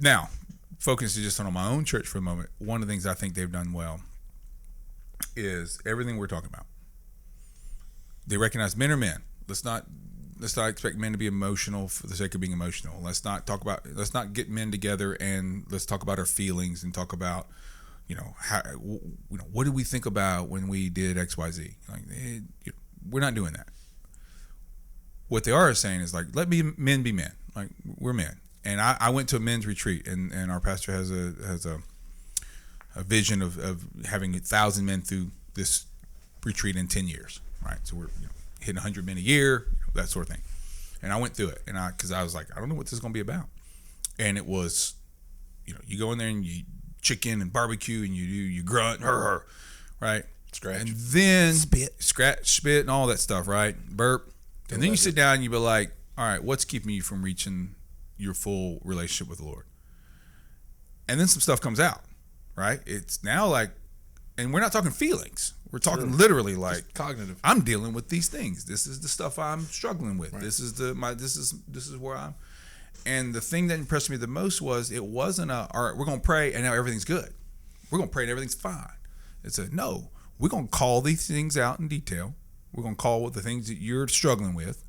Now, focusing just on my own church for a moment, one of the things I think they've done well is everything we're talking about. They recognize men are men. Let's not expect men to be emotional for the sake of being emotional. Let's not get men together and let's talk about our feelings and talk about, what did we think about when we did XYZ? We're not doing that. What they are saying is let men be men. Like, we're men. And I went to a men's retreat, and our pastor has a vision of having 1,000 men through this retreat in 10 years, right? So we're hitting 100 men a year, that sort of thing. And I went through it, and because I was like, I don't know what this is going to be about. And it was, you go in there and you chicken and barbecue, and you grunt, right? Scratch. And then spit, and all that stuff, right? Burp. And then you sit down and you be like, all right, what's keeping you from reaching your full relationship with the Lord? And then some stuff comes out, right? It's now like, and we're not talking feelings. We're talking literally like just cognitive. I'm dealing with these things. This is the stuff I'm struggling with. Right. This is where I'm. And the thing that impressed me the most was it wasn't all right, we're going to pray and now everything's good. We're going to pray and everything's fine. It's no, we're going to call these things out in detail. We're going to call what the things that you're struggling with.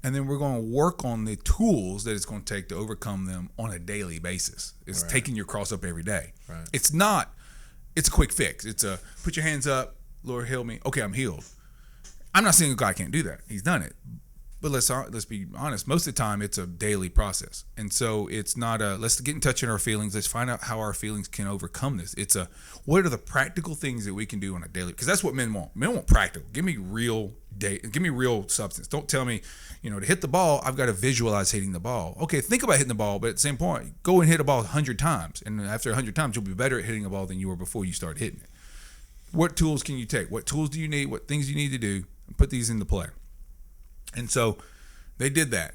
And then we're going to work on the tools that it's going to take to overcome them on a daily basis. It's taking your cross up every day. Right. It's a quick fix. It's put your hands up, Lord, heal me. Okay, I'm healed. I'm not saying God can't do that. He's done it. But let's be honest. Most of the time, it's a daily process. And so it's not let's get in touch with our feelings. Let's find out how our feelings can overcome this. It's what are the practical things that we can do on a daily, because that's what men want. Men want practical. Give me real substance. Don't tell me, to hit the ball, I've got to visualize hitting the ball. Okay, think about hitting the ball, but at the same point, go and hit a ball 100 times. And after 100 times, you'll be better at hitting a ball than you were before you started hitting it. What tools can you take? What tools do you need? What things you need to do? And put these into play. And so they did that.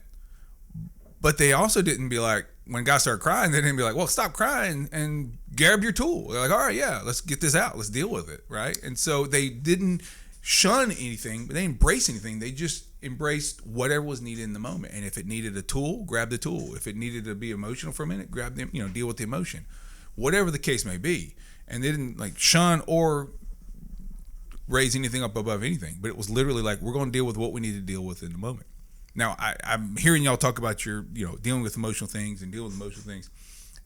But they also didn't be like, when guys started crying, they didn't be like, well, stop crying and grab your tool. They're like, all right, yeah, let's get this out. Let's deal with it, right? And so they didn't shun anything, but they didn't embrace anything. They just embraced whatever was needed in the moment. And if it needed a tool, grab the tool. If it needed to be emotional for a minute, grab them, deal with the emotion. Whatever the case may be. And they didn't shun or raise anything up above anything, but it was literally like, we're going to deal with what we need to deal with in the moment. Now, I'm hearing y'all talk about your, dealing with emotional things and dealing with emotional things,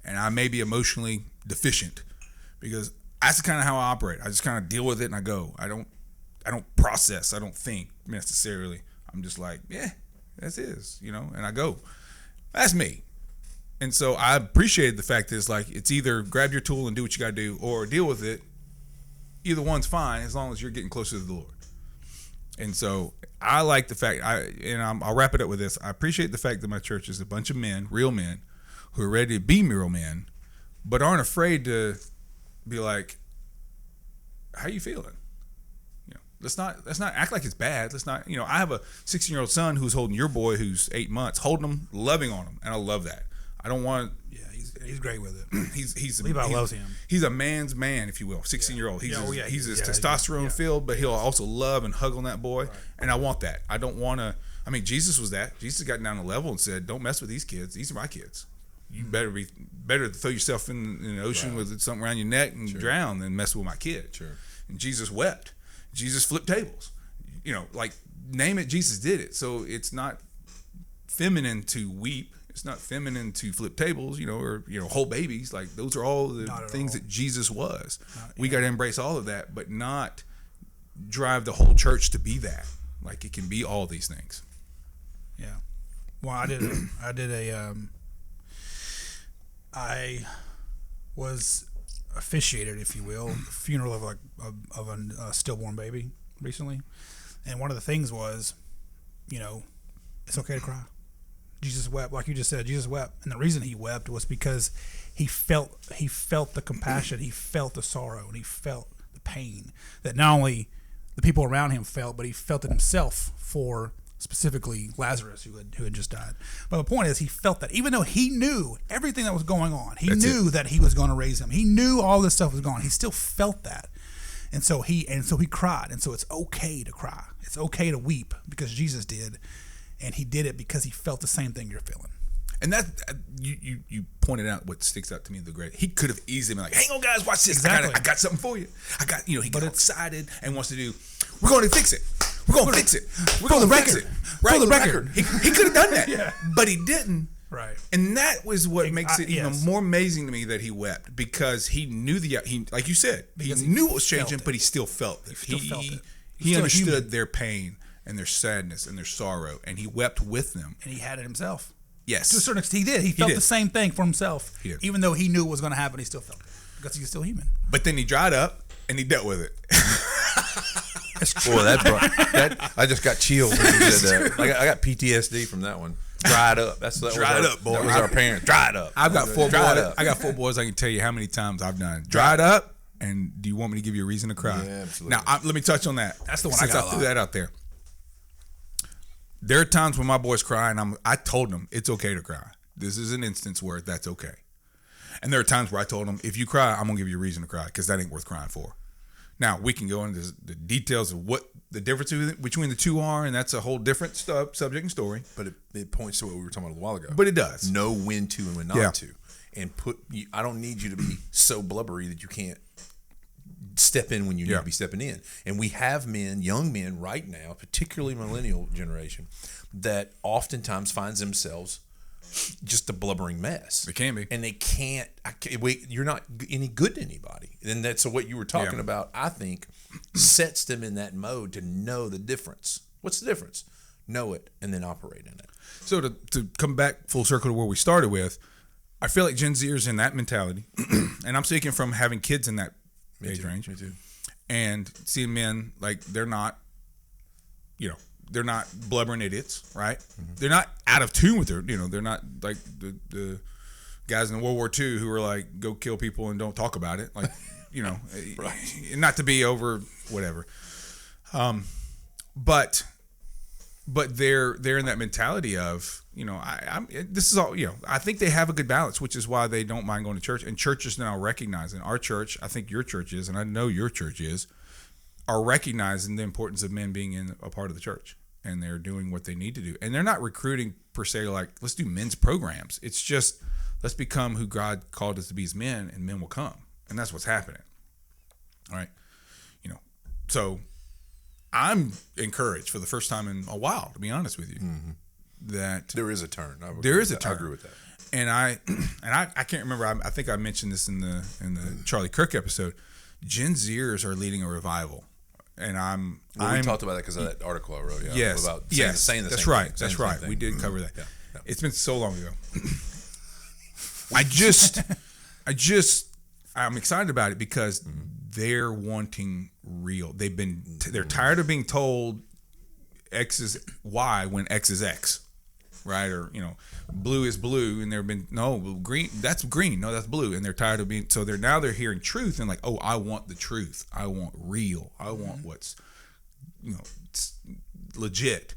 and I may be emotionally deficient because that's kind of how I operate. I just kind of deal with it and I go. I don't process. I don't think necessarily. I'm just like, yeah, that's is, and I go. That's me. And so I appreciated the fact that it's like, it's either grab your tool and do what you got to do or deal with it. Either one's fine as long as you're getting closer to the Lord. And so I like the fact, I'll wrap it up with this. I appreciate the fact that my church is a bunch of men, real men, who are ready to be real men, but aren't afraid to be like, how you feeling? Let's not act like it's bad. Let's not, I have a 16-year-old son who's holding your boy who's 8 months, holding him, loving on him, and I love that. I don't want. Yeah, he's great with it. Levi loves him. He's a man's man, if you will. 16-year-old. He's testosterone filled, but he'll also love and hug on that boy, right. And I want that. I don't want to. I mean, Jesus was that. Jesus got down to level and said, "Don't mess with these kids. These are my kids. You better throw yourself in the ocean with something around your neck and drown than mess with my kid." Sure. And Jesus wept. Jesus flipped tables. Like name it, Jesus did it. So it's not feminine to weep. It's not feminine to flip tables, or hold babies. Like those are all the things that Jesus was. We got to embrace all of that, but not drive the whole church to be that. Like it can be all these things. Yeah. Well, I was officiated, if you will, funeral of a stillborn baby recently, and one of the things was, it's okay to cry. Jesus wept, like you just said. Jesus wept, and the reason he wept was because he felt the compassion, he felt the sorrow, and he felt the pain that not only the people around him felt, but he felt it himself for specifically Lazarus, who had just died. But the point is, he felt that even though he knew everything that was going on, he knew that he was going to raise him. He knew all this stuff was going on. He still felt that, and so he cried. And so it's okay to cry. It's okay to weep because Jesus did. And he did it because he felt the same thing you're feeling. And that you pointed out what sticks out to me the great. He could have easily been like, "Hang on, guys, watch this. Exactly. I got something for you. He got excited and wants to do. We're going to fix it. We're going to fix it. We're going to fix it. Right, for the record. He could have done that, yeah. But he didn't. Right. And that was what makes it even more amazing to me that he wept because he knew like you said, he knew it was changing, but he still felt it. He understood their pain and their sadness and their sorrow, and he wept with them. And he had it himself. Yes. To a certain extent, he did. He felt the same thing for himself. He did. Even though he knew it was going to happen, he still felt it because he's still human. But then he dried up and he dealt with it. Boy, I just got chills when you said that. I got PTSD from that one. Dried up. Dried up, boy. That was our parents. Dried up. I've got 4 boys. I got 4 boys. I can tell you how many times I've done dried up. And do you want me to give you a reason to cry? Yeah, absolutely. Now, let me touch on that. That's the one Since I got. I threw that out there. There are times when my boys cry, and I told them it's okay to cry. This is an instance where that's okay. And there are times where I told them, if you cry, I'm gonna give you a reason to cry because that ain't worth crying for. Now we can go into the details of what the difference between the two are, and that's a whole different subject and story. But it points to what we were talking about a while ago. But it does. Know when to and when not to, and I don't need you to be so blubbery that you can't step in when you need to be stepping in. And we have men, young men right now, particularly millennial generation, that oftentimes finds themselves just a blubbering mess. They can be. And they can't, you're not any good to anybody. And that's what you were talking about, I think, sets them in that mode to know the difference. What's the difference? Know it and then operate in it. So to come back full circle to where we started with, I feel like Gen Zers in that mentality, and I'm speaking from having kids in that age range. Me too. And seeing men like they're not blubbering idiots, right? Mm-hmm. They're not out of tune with they're not like the guys in World War II who were like, go kill people and don't talk about it. Like, right. Not to be over whatever. But they're in that mentality of, this is all, I think they have a good balance, which is why they don't mind going to church. And churches now recognizing, our church, I think your church is, and I know your church is, are recognizing the importance of men being in a part of the church. And they're doing what they need to do. And they're not recruiting per se like, let's do men's programs. It's just, let's become who God called us to be as men, and men will come. And that's what's happening. All right. So I'm encouraged for the first time in a while, to be honest with you, that There is a turn. there is a turn. I agree with that. And I can't remember. I think I mentioned this in the Charlie Kirk episode. Gen Zers are leading a revival, and We talked about that because of that article I wrote. Yeah, yes, about that's saying the same right. thing, That's right. We did cover that. Yeah. It's been so long ago. I'm excited about it because they're wanting real. They're tired of being told X is Y when X is X, right? Or blue is blue, and green. That's green. No, that's blue, and they're tired of being. So they're hearing truth and like, oh, I want the truth. I want real. I want what's it's legit.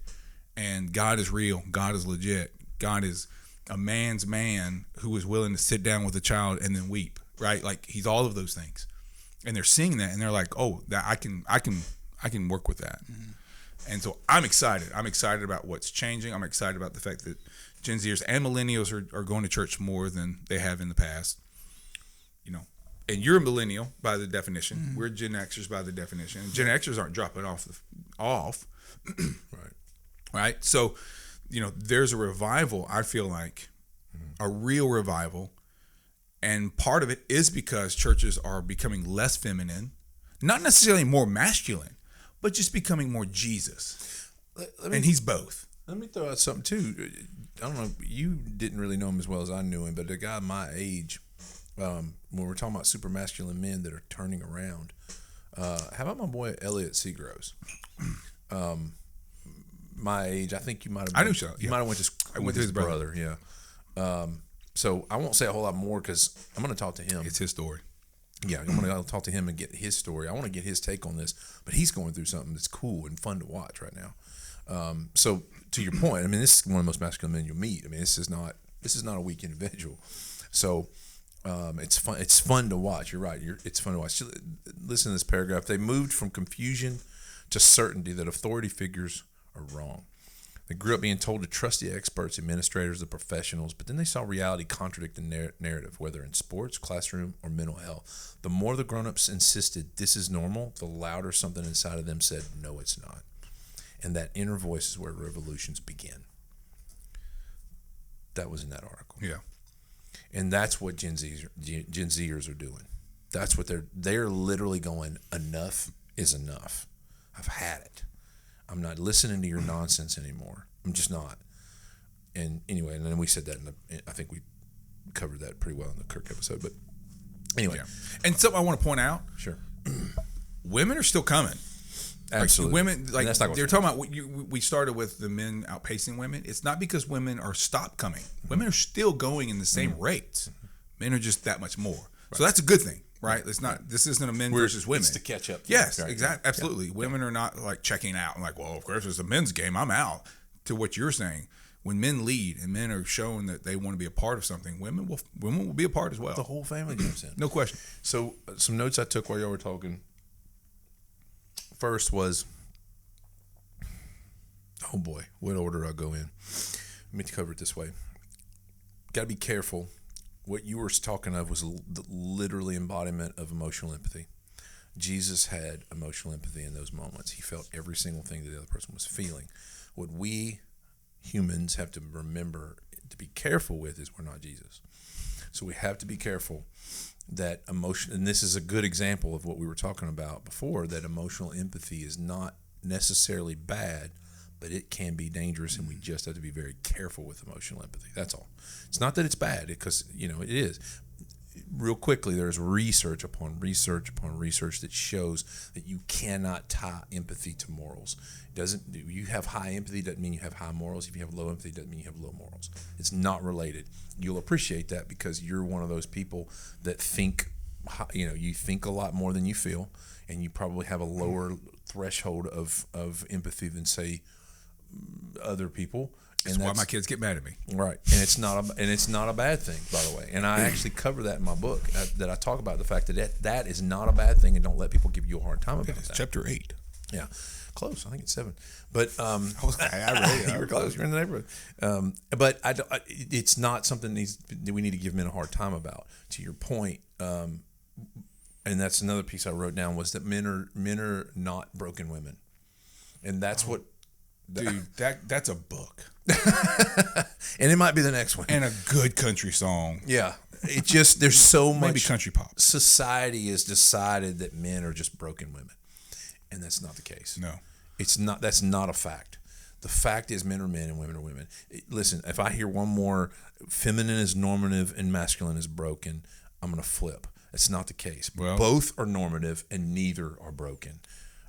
And God is real. God is legit. God is a man's man who is willing to sit down with a child and then weep, right? Like he's all of those things. And they're seeing that and they're like, oh, that I can work with that. And so I'm excited. I'm excited about what's changing. I'm excited about the fact that Gen Zers and millennials are going to church more than they have in the past. And you're a millennial by the definition. We're Gen Xers by the definition. And Gen Xers aren't dropping off. Right. So, there's a revival, I feel like, a real revival. And part of it is because churches are becoming less feminine, not necessarily more masculine, but just becoming more Jesus. And he's both. Let me throw out something too. I don't know. You didn't really know him as well as I knew him, but a guy my age, when we're talking about super masculine men that are turning around, how about my boy Elliot Seagroves? My age, I think you might have. I knew so. You might have went to his brother. Yeah. So I won't say a whole lot more because I'm going to talk to him. It's his story. Yeah, I'm going to talk to him and get his story. I want to get his take on this, but he's going through something that's cool and fun to watch right now. So to your point, I mean, this is one of the most masculine men you'll meet. I mean, this is not a weak individual. So it's fun. It's fun to watch. You're right. It's fun to watch. Listen to this paragraph. They moved from confusion to certainty that authority figures are wrong. They grew up being told to trust the experts, administrators, the professionals, but then they saw reality contradict the narrative, whether in sports, classroom, or mental health. The more the grown-ups insisted this is normal, the louder something inside of them said, no, it's not. And that inner voice is where revolutions begin. That was in that article. Yeah. And that's what Gen Zers are doing. That's what they're literally going, enough is enough. I've had it. I'm not listening to your nonsense anymore. I'm just not. And anyway, and then we said that I think we covered that pretty well in the Kirk episode. But anyway. Yeah. And something I want to point out. Sure. Women are still coming. Absolutely. Women, like that's not they're talking about, we started with the men outpacing women. It's not because women are stopped coming. Women are still going in the same rates. Men are just that much more. Right. So that's a good thing. Right, it's not. This isn't a men versus women. It's to catch up. Yes, right. exactly, absolutely. Yeah. Women are not like checking out and like, well, of course it's a men's game. I'm out. To what you're saying, when men lead and men are showing that they want to be a part of something, women will be a part as well. The whole family jumps in. No question. So some notes I took while y'all were talking. First was, oh boy, what order I'll go in. Let me cover it this way. Got to be careful. What you were talking of was the literally embodiment of emotional empathy. Jesus had emotional empathy in those moments. He felt every single thing that the other person was feeling. What we humans have to remember to be careful with is we're not Jesus. So we have to be careful that emotion, and this is a good example of what we were talking about before, that emotional empathy is not necessarily bad, but it can be dangerous, and we just have to be very careful with emotional empathy. That's all. It's not that it's bad, because it is. Real quickly, there's research upon research upon research that shows that you cannot tie empathy to morals. You have high empathy doesn't mean you have high morals. If you have low empathy, doesn't mean you have low morals. It's not related. You'll appreciate that because you're one of those people that think, you think a lot more than you feel, and you probably have a lower threshold of empathy than, say, other people. That's why my kids get mad at me. Right. And it's not a bad thing, by the way. And I actually cover that in my book, that I talk about the fact that is not a bad thing, and don't let people give you a hard time about that. Chapter 8. Yeah. Close. I think it's 7. But I read it. you were close. You're in the neighborhood. But it's not something that we need to give men a hard time about. To your point, and and that's another piece I wrote down, was that men are not broken women, and that's what. Dude, that's a book. And it might be the next one. And a good country song. Yeah. It just, there's so much. Maybe country pop. Society has decided that men are just broken women. And that's not the case. No. It's not, that's not a fact. The fact is men are men and women are women. Listen, if I hear one more, feminine is normative and masculine is broken, I'm going to flip. It's not the case. Well, both are normative and neither are broken,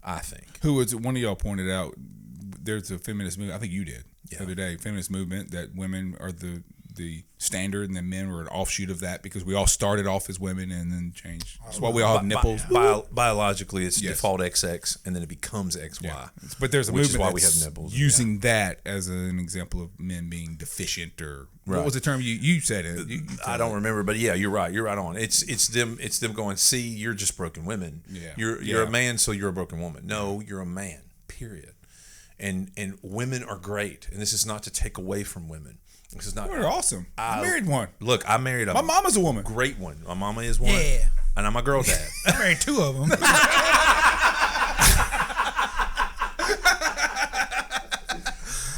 I think. Who was it? One of y'all pointed out there's a feminist movement. I think you did the other day. Feminist movement that women are the standard and then men were an offshoot of that because we all started off as women and then changed. That's why we all have nipples. Biologically, it's default XX and then it becomes XY. Yeah. But there's a which movement is why that's we have nipples. using that as an example of men being deficient or what was the term you said it? I don't remember, but yeah, you're right. You're right on. It's them going, see, you're just broken women. Yeah. You're a man, so you're a broken woman. No, you're a man. Period. And women are great, and this is not to take away from women. This is not. They're awesome. I married one. Look, I married My mama's a woman. Great one. My mama is one. Yeah. And I'm a girl dad. I married 2 of them.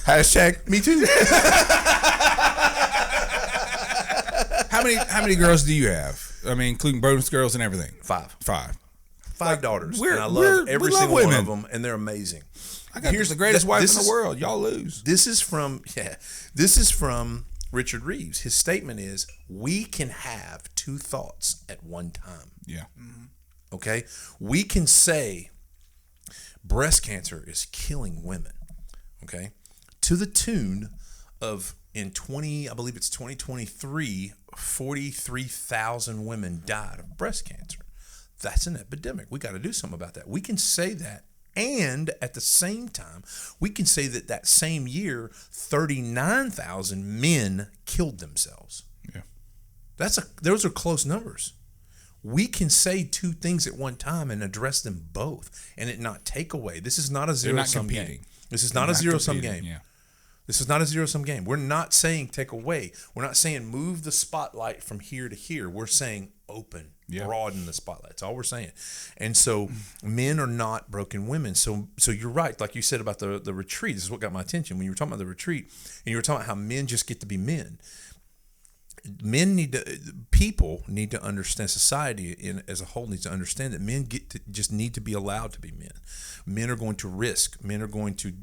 Hashtag me too. How many girls do you have? I mean, including bonus girls and everything. 5. 5 daughters. we're- And I we're- love every we love single one women. of them, and they're amazing. I got the greatest wife in the world. Y'all lose. This is from Richard Reeves. His statement is, we can have 2 thoughts at one time. Yeah. Okay? We can say breast cancer is killing women. Okay? To the tune of, I believe it's 2023, 43,000 women died of breast cancer. That's an epidemic. We got to do something about that. We can say that. And at the same time, we can say that same year, 39,000 men killed themselves. Yeah. Those are close numbers. We can say 2 things at one time and address them both and it not take away. This is not a zero-sum game. This is not a zero-sum game. Yeah. This is not a zero-sum game. We're not saying take away. We're not saying move the spotlight from here to here. We're saying open, broaden the spotlight. That's all we're saying. And so men are not broken women. So you're right. Like you said about the retreat, this is what got my attention. When you were talking about the retreat and you were talking about how men just get to be men. People need to understand, society as a whole needs to understand that men just need to be allowed to be men. Men are going to risk. Men are going to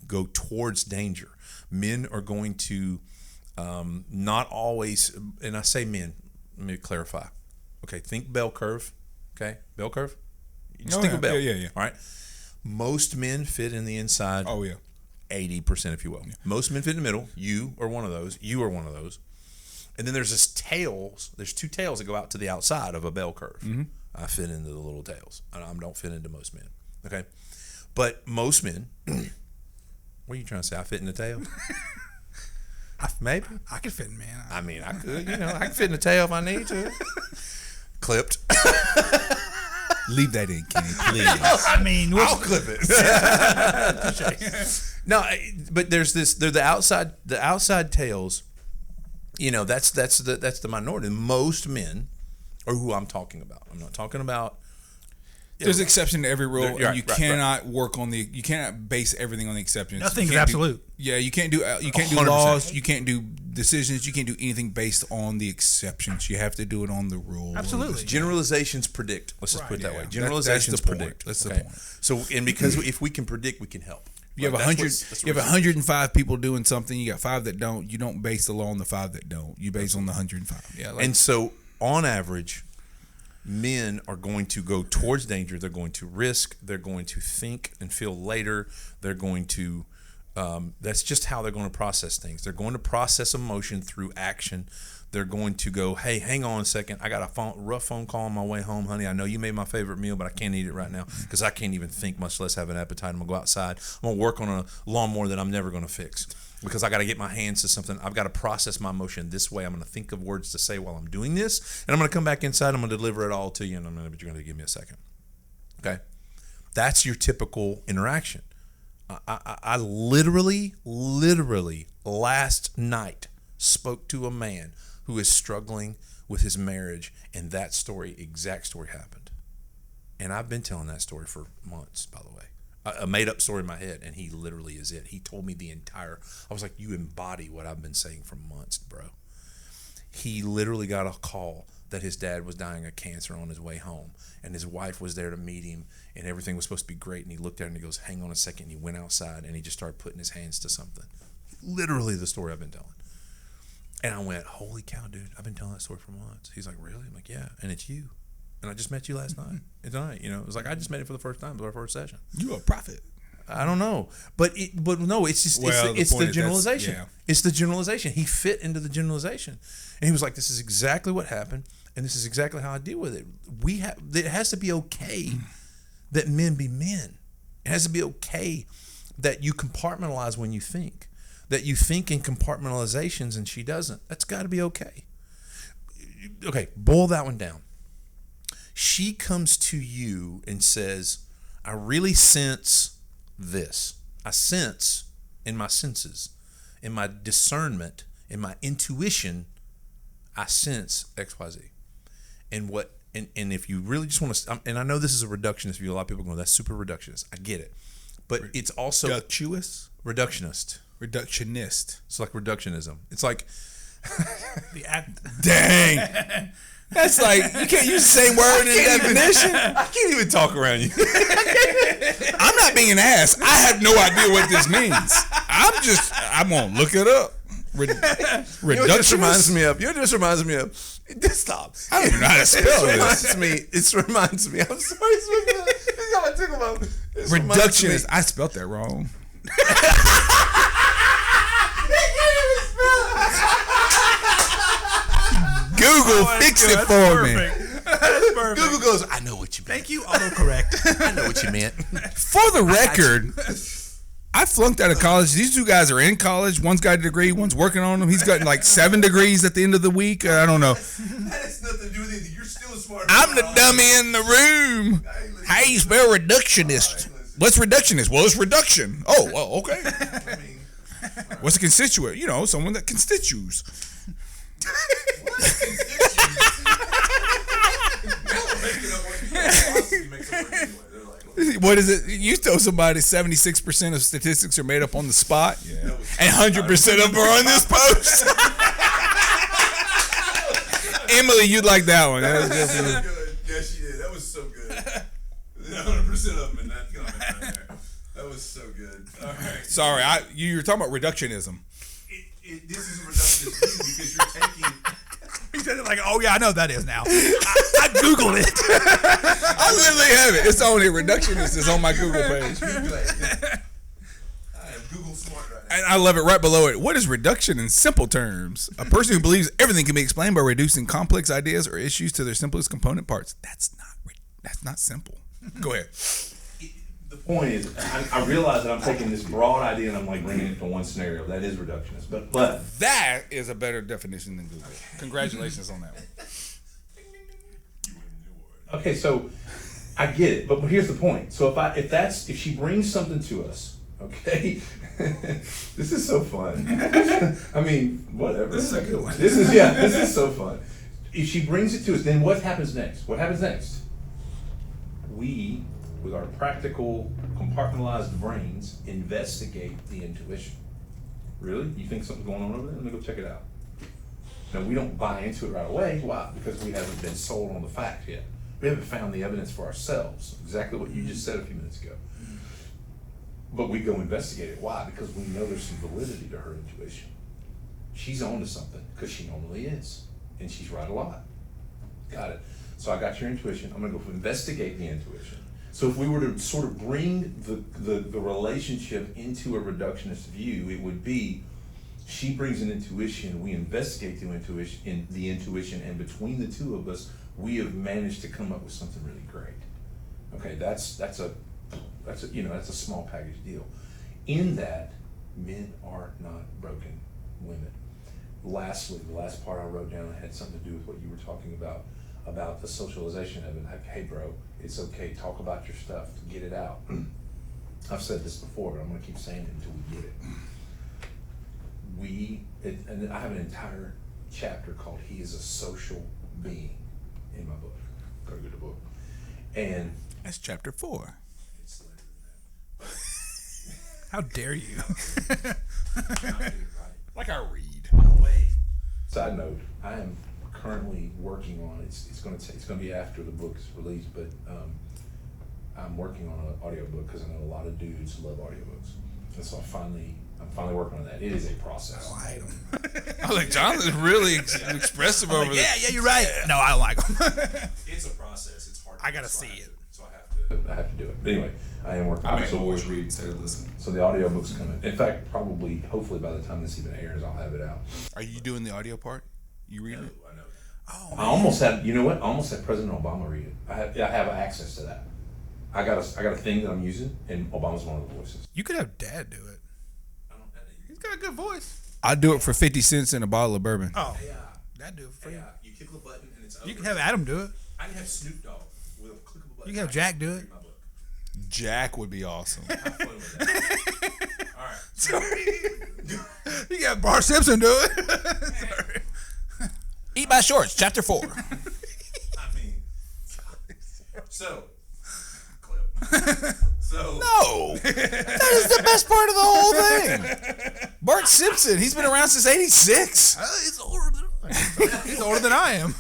go towards danger. Men are going to not always, and I say men, let me clarify. Okay, think bell curve. Okay, bell curve. You just think of bell. Yeah. All right. Most men fit in the inside. Oh, yeah. 80%, if you will. Yeah. Most men fit in the middle. You are one of those. You are one of those. And then there's there's 2 tails that go out to the outside of a bell curve. Mm-hmm. I fit into the little tails. I don't fit into most men. Okay. But most men, what are you trying to say? I fit in the tail? Maybe. I could fit in, man. I mean, I could, I can fit in the tail if I need to. Clipped. Leave that in, Kenny, please. I mean, I'll clip it. No, but they're the outside tails. That's the minority. Most men are who I'm talking about. I'm not talking about. There's an exception to every rule, and you cannot you cannot base everything on the exceptions. Nothing's absolute. You can't do 100%. laws, you can't do decisions, you can't do anything based on the exceptions. You have to do it on the rules. Absolutely. Generalizations predict. Let's just put it that way. Generalizations that's the point. predict. That's the okay? point. So, and because if we can predict, we can help. You have 105 people doing something. You got 5 that don't. You don't base the law on the 5 that don't. You base on the 105. Yeah. And so, on average, men are going to go towards danger. They're going to risk. They're going to think and feel later. They're going to. That's just how they're going to process things. They're going to process emotion through action. They're going to go, hey, hang on a second. I got a rough phone call on my way home, honey. I know you made my favorite meal, but I can't eat it right now because I can't even think, much less have an appetite. I'm going to go outside. I'm going to work on a lawnmower that I'm never going to fix because I got to get my hands to something. I've got to process my emotion this way. I'm going to think of words to say while I'm doing this, and I'm going to come back inside. I'm going to deliver it all to you, but you're going to give me a second. Okay? That's your typical interaction. I literally last night spoke to a man who is struggling with his marriage, and that exact story happened. And I've been telling that story for months, by the way. A made-up story in my head, and he literally is it. He told me the entire... I was like, you embody what I've been saying for months, bro. He literally got a call that his dad was dying of cancer on his way home, and his wife was there to meet him, and everything was supposed to be great, and he looked at her and he goes, hang on a second, and he went outside, and he just started putting his hands to something. Literally the story I've been telling. And I went, holy cow, dude, I've been telling that story for months. He's like, really? I'm like, yeah, and it's you. And I just met you last night. And tonight, you know, it was like I just met it for the first time. It was our first session. You a prophet. I don't know, but no, it's just it's the generalization. Yeah. It's the generalization. He fit into the generalization, and he was like, "This is exactly what happened, and this is exactly how I deal with it." It has to be okay that men be men. It has to be okay that you compartmentalize when you think, that you think in compartmentalizations, and she doesn't. That's got to be okay. Okay, boil that one down. She comes to you and says, I really sense this. I sense in my senses, in my discernment, in my intuition, I sense XYZ. And if you really just want to, and I know this is a reductionist view, a lot of people go, that's super reductionist. I get it. But it's also reductionist. It's like reductionism. It's like The act. Dang. That's like, you can't use the same word in definition. I can't even talk around you. I'm not being an ass. I have no idea what this means. I'm going to look it up. Reductionist? You know what this reminds me of? Stop. I don't even know how to spell this. It reminds me. I'm sorry. This got my tickle about. Reductionist. I spelled that wrong. Google, fix it for me. That's perfect. Google goes, I know what you meant. Thank you, autocorrect. I know what you meant. For the record, I flunked out of college. These two guys are in college. One's got a degree. One's working on them. He's gotten like 7 degrees at the end of the week. I don't know. That has nothing to do with anything. You're still smart. I'm the dummy in the room. How you spell reductionist? What's reductionist? Well, it's reduction. Oh, well, okay. What's a constituent? You know, someone that constitutes. What is it? You told somebody 76% of statistics are made up on the spot, and 100% of them are on this post. Emily, you'd like that one. That was definitely good. Yeah, she did. That was so good. 100% of them in that comment right there. That was so good. All right. Sorry, you were talking about reductionism. This is a reductionist view because you're taking. He said it like, oh yeah, I know what that is now. I Googled it. I literally have it. It's on here. Reductionist is on my Google page. I am Google smart right now. And I love it right below it. What is reduction in simple terms? A person who believes everything can be explained by reducing complex ideas or issues to their simplest component parts. That's not simple. Go ahead. The point is, I realize that I'm taking this broad idea and I'm like bringing it to one scenario. That is reductionist, but that is a better definition than Google. Congratulations on that one. Okay, so I get it, but here's the point. So if she brings something to us, okay, this is so fun. I mean, whatever. This is a good one. This is so fun. If she brings it to us, then what happens next? What happens next? We, with our practical, compartmentalized brains, investigate the intuition. Really? You think something's going on over there? Let me go check it out. Now, we don't buy into it right away. Why? Because we haven't been sold on the fact yet. We haven't found the evidence for ourselves. Exactly what you just said a few minutes ago. But we go investigate it. Why? Because we know there's some validity to her intuition. She's on to something, because she normally is. And she's right a lot. Got it. So I got your intuition. I'm going to go investigate the intuition. So if we were to sort of bring the relationship into a reductionist view, it would be she brings an intuition, we investigate the intuition, and between the two of us, we have managed to come up with something really great. Okay, that's a small package deal. In that, men are not broken women. Lastly, the last part I wrote down had something to do with what you were talking about the socialization of it. Like, hey bro, it's okay, talk about your stuff, get it out. I've said this before, but I'm gonna keep saying it until we get it. And I have an entire chapter called He is a Social Being in my book. Go get the book. And That's chapter 4. It's later than that. How dare you? Like I read. By the way, side note, I am currently working on it's going to be after the book is released, but I'm working on an audiobook because I know a lot of dudes love audiobooks, and so I'm finally working on that. It is a process. Oh, I hate them. I was like, Jonathan's really expressive over Yeah, there. you're right. No, I don't like them. It's a process. It's hard. I gotta see it. So I have to do it. But anyway, I am working. I on it. always read instead of listen. So the audiobook's coming. In fact, hopefully by the time this even airs, I'll have it out. Are you doing the audio part? You reading it? I know. Oh, I almost had, you know what? I almost had President Obama read it. I have access to that. I got a thing that I'm using, and Obama's one of the voices. you could have Dad do it. He's got a good voice. I'd do it for 50 cents and a bottle of bourbon. Oh, Dad do it for free. You click the button and it's over. You can have Adam do it. I can have Snoop Dogg with a click of a button. You can have Jack do it. My book. Jack would be awesome. Have fun with that. All right. Sorry. You got Bart Simpson do it. Sorry. Eat my shorts, chapter 4. I mean, so, clip. So, No, that is the best part of the whole thing. Bart Simpson, he's been around since '86. He's older than I am.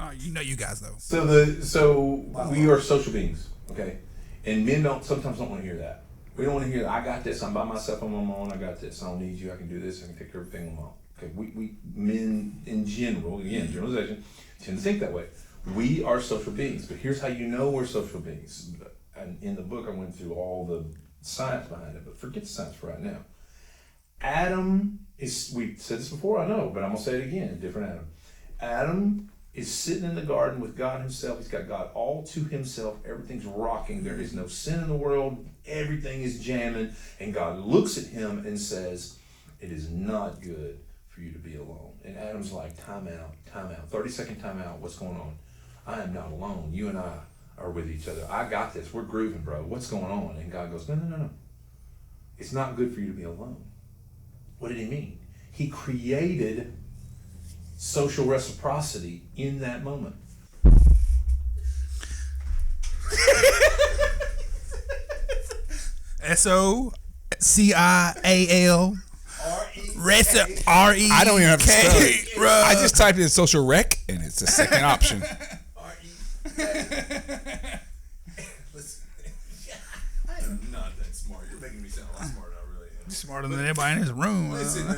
Oh, you know you guys though. So we are social beings, okay? And men sometimes don't want to hear that. We don't want to hear that. I got this. I'm by myself. I'm on my own. I got this. I don't need you. I can do this. I can take care of everything on my own. Okay, we men in general, again, generalization, tend to think that way. We are social beings, but here's how you know we're social beings. And in the book, I went through all the science behind it, but forget the science for right now. Adam is, we said this before, I know, but I'm going to say it again, different Adam. Adam is sitting in the garden with God himself. He's got God all to himself. Everything's rocking. There is no sin in the world. Everything is jamming. And God looks at him and says, it is not good for you to be alone. And Adam's like, time out, 30-second time out. What's going on? I am not alone. You and I are with each other. I got this. We're grooving, bro. What's going on? And God goes, no. It's not good for you to be alone. What did he mean? He created social reciprocity in that moment. SOCIAL R-E-K. R-E. I don't even have to spell it. I just typed in social rec, and it's the second option. R-E-K. Listen, I am not that smart. You're making me sound a lot smarter than I really am. Smarter than anybody in his room. Listen, no.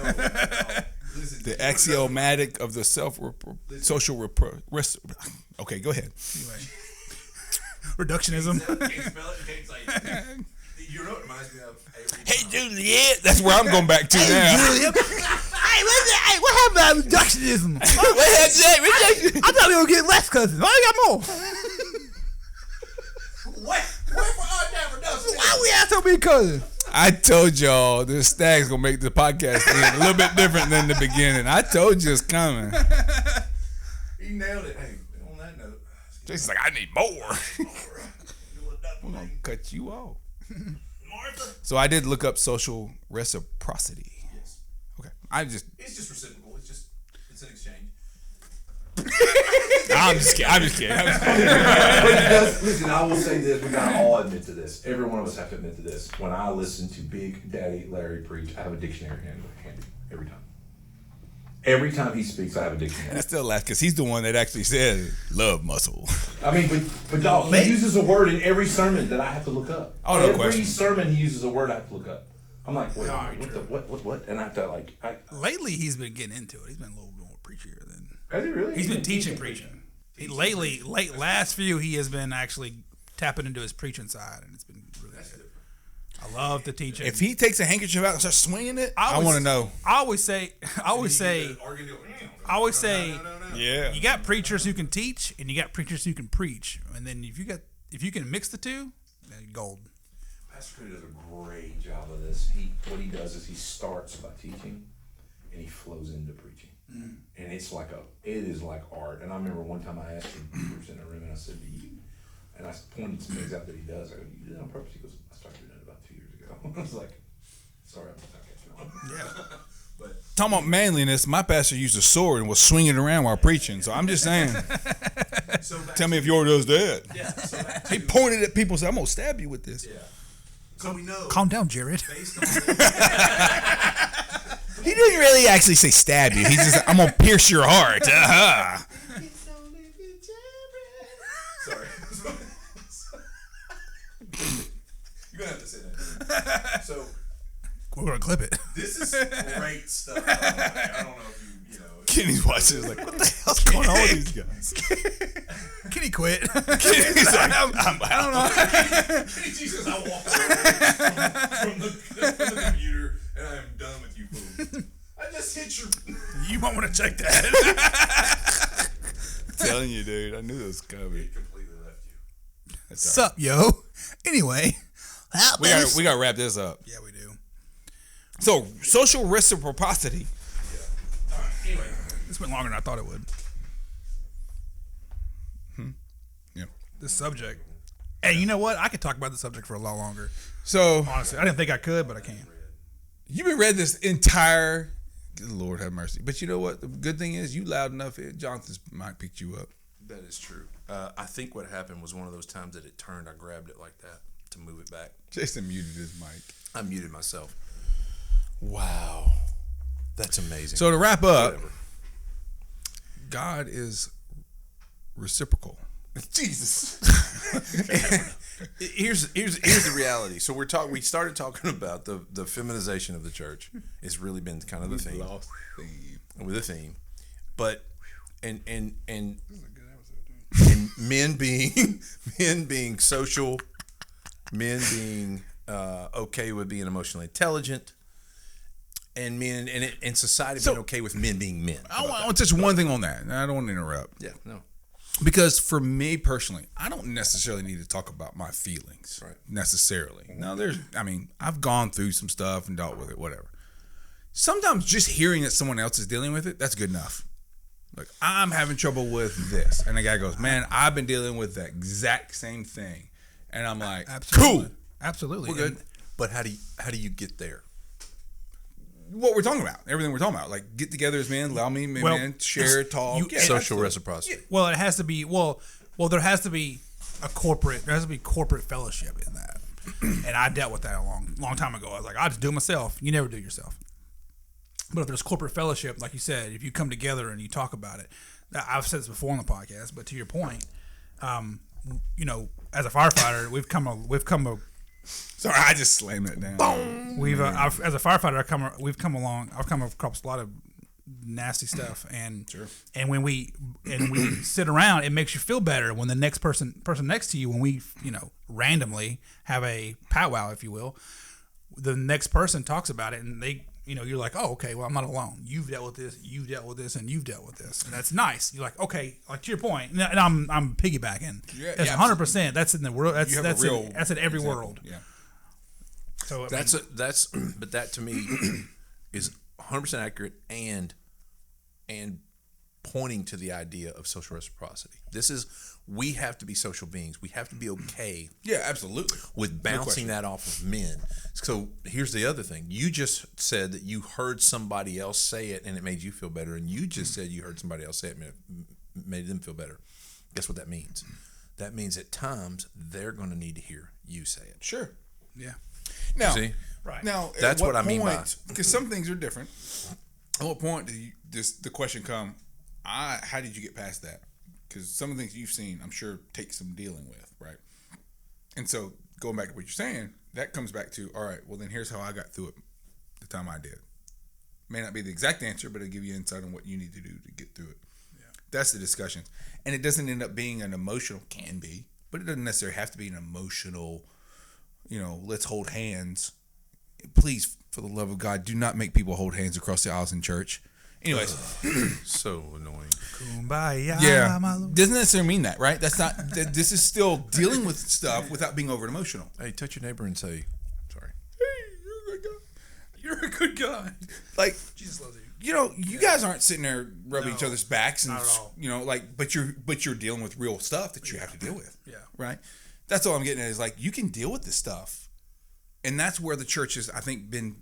Listen, The axiomatic of the social okay, go ahead. Anyway. Reductionism. Can't spell it. Can't say it. You know what it reminds me of? Hey, Juliet. That's where I'm going back to now. What happened to reductionism? I thought we were getting less cousins. Why we got more? Where for our damn reduction? Why we have so many cousins? I told y'all this stag's going to make the podcast a little bit different than the beginning. I told you it's coming. He nailed it. Hey, on that note, Jason's like, I need more. I'm I'm going to cut you off. Martha. So I did look up social reciprocity. Yes. Okay. It's just reciprocal. It's an exchange. I'm just kidding. Listen, I will say this. We gotta all admit to this. Every one of us have to admit to this. When I listen to Big Daddy Larry preach, I have a dictionary handy every time. Every time he speaks, I have a dictionary. And I still laugh because he's the one that actually said love muscle. I mean, but dog, he uses a word in every sermon that I have to look up. Oh, no question. Every sermon he uses a word I have to look up. I'm like, wait, what? And I have to Lately, he's been getting into it. He's been a little more preachier than. Has he really? He's been teaching preaching. Last few, he has been actually tapping into his preaching side, and it's been really good. I love the teaching. If he takes a handkerchief out and starts swinging it, I want to know. I always say, Yeah. you got preachers who can teach, and you got preachers who can preach, and then if you can mix the two, then gold. Pastor Crew does a great job of this. What he does is he starts by teaching, and he flows into preaching. And it is like art. And I remember one time I asked him, we were in a room, and I said, do you? And I pointed some things out that he does. I go, you did it on purpose? He goes, I started doing it about 2 years ago. I was like, sorry, I'm not catching on. Yeah. talking about manliness, my pastor used a sword and was swinging it around while preaching. So I'm just saying. Tell me if yours does that. Yeah, so He pointed at people and said, I'm going to stab you with this. yeah. So we know. Calm down, Jared. Based on He didn't really actually say stab you. He's just like, I'm going to pierce your heart. Uh-huh. Sorry. You're gonna have to say that. So We're gonna clip it. this is great stuff. I don't know if you know. Kenny's watching. He's like, what the hell's going on with these guys? Can he quit? He's like, I don't know. Jesus, I walked away from the computer and I am done with you fools. I just hit your. You might want to check that. I'm telling you, dude. I knew it was coming. Completely left you. That's all right. Sup, yo. Anyway, We got to wrap this up. Yeah, we do. So, social reciprocity. All right. Anyway, This went longer than I thought it would. Yeah. This subject. And you know what? I could talk about the subject for a lot longer. So, Honestly, I didn't think I could, but I can. you've been read this entire. Good Lord have mercy. But you know what? The good thing is you loud enough. Jonathan's mic picked you up. that is true. I think what happened was one of those times that it turned. I grabbed it like that to move it back. Jason muted his mic. I muted myself. Wow, that's amazing. So to wrap up, Whatever. God is reciprocal. Jesus. here's the reality. So we started talking about the feminization of the church. It's really been kind of the theme. Lost theme. With a theme, but and men being social, men being okay with being emotionally intelligent, and men and society being okay with men being men. I want to touch one thing on that. And I don't want to interrupt. Yeah, no. Because for me personally, I don't necessarily need to talk about my feelings Right. necessarily. Now, I've gone through some stuff and dealt with it, whatever. Sometimes just hearing that someone else is dealing with it, that's good enough. Like, I'm having trouble with this. And the guy goes, man, I've been dealing with the exact same thing. And I'm like, Absolutely. cool. Absolutely. We're good. But how do you get there? What we're talking about, everything we're talking about. Like, get together as men, allow me, Well, man, share, talk. Yeah, Social absolutely. reciprocity. Well, it has to be. Well, there has to be there has to be corporate fellowship in that. And I dealt with that a long time ago. I was like, I just do it myself. You never do it yourself. But if there's corporate fellowship, like you said, if you come together and you talk about it, I've said this before on the podcast, but to your point, you know, as a firefighter, we've come a Sorry, I just slammed it down. We've as a firefighter, I've come across a lot of nasty stuff, and and when we sit around, it makes you feel better when the next person next to you, when we randomly have a powwow, if you will, the next person talks about it, and they you're like, oh, okay, well, I'm not alone. You've dealt with this, and you've dealt with this, and that's nice. You're like, okay, like to your point, and I'm piggybacking. Yeah, That's 100%. That's in the world. That's You have a real that's in every example. world. Yeah. So But that to me is 100% accurate and pointing to the idea of social reciprocity. We have to be social beings. We have to be okay Yeah, absolutely. with bouncing that off of men. So here's the other thing. You just said that you heard somebody else say it and it made you feel better, and you just said you heard somebody else say it and it made them feel better. Guess what that means? That means at times they're going to need to hear you say it. Sure. yeah. Now, See? Right. Now, That's what I mean by- because some things are different. At what point do the question come? How did you get past that? Because some of the things you've seen, I'm sure, take some dealing with, right? And so, going back to what you're saying, that comes back to, all right, well, then here's how I got through it the time I did. May not be the exact answer, but it'll give you insight on what you need to do to get through it. Yeah. That's the discussion. And it doesn't end up being an emotional, can be, but it doesn't necessarily have to be an emotional, let's hold hands. Please, for the love of God, do not make people hold hands across the aisles in church. Anyways, So annoying. Kumbaya, yeah, my lord. doesn't necessarily mean that, right? That's not. This is still dealing with stuff without being over emotional. Hey, touch your neighbor and say, sorry. Hey, you're a good guy. You're a good guy. Like, Jesus loves you. you guys aren't sitting there rubbing each other's backs and not at all. but you're dealing with real stuff that you have to deal with. Yeah. Right. That's all I'm getting at is like you can deal with this stuff, and that's where the church has, I think, been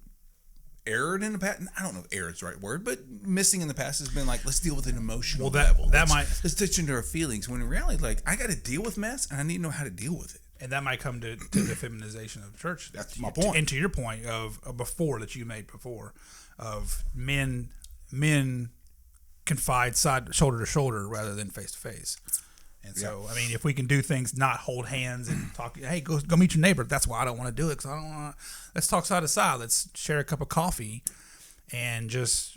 erred in the past. I don't know if error is the right word, but missing in the past has been like, let's deal with an emotional level. Let's touch into our feelings. When in reality, like, I got to deal with mess, and I need to know how to deal with it. And that might come to the feminization of the church. That's my point. And to your point of before that you made before, of men confide shoulder to shoulder rather than face to face. And so, I mean, if we can do things, not hold hands and talk, hey, go meet your neighbor. That's why I don't want to do it, because I don't want to. Let's talk side to side. Let's share a cup of coffee and just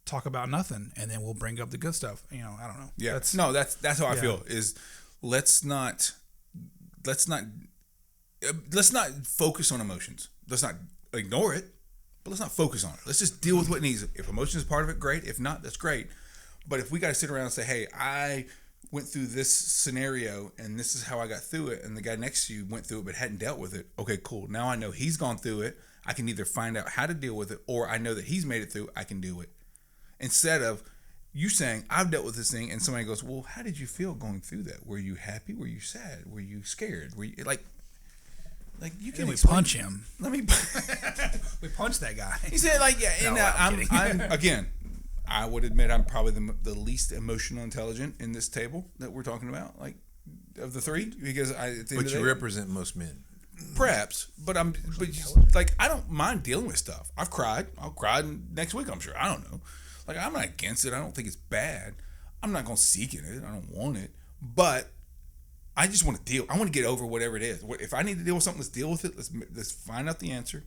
talk about nothing, and then we'll bring up the good stuff. I don't know. Yeah, that's how I feel. Is let's not focus on emotions. Let's not ignore it, but let's not focus on it. Let's just deal with what needs it. If emotion is part of it, great. If not, that's great. But if we got to sit around and say, hey, I went through this scenario and this is how I got through it, and the guy next to you went through it but hadn't dealt with it, okay, cool. Now I know he's gone through it. I can either find out how to deal with it, or I know that he's made it through, I can do it. Instead of you saying, I've dealt with this thing, and somebody goes, well, how did you feel going through that? Were you happy? Were you sad? Were you scared? Were you like you can punch him. Let me we punch that guy. He said, like, yeah, and I'm again, I would admit I'm probably the least emotional intelligent in this table that we're talking about, like, of the three, because But you represent most men. Perhaps, but like, I don't mind dealing with stuff. I've cried. I'll cry next week, I'm sure. I don't know. Like, I'm not against it. I don't think it's bad. I'm not going to seek in it. I don't want it. But I just want to deal. I want to get over whatever it is. If I need to deal with something, let's deal with it. Let's find out the answer.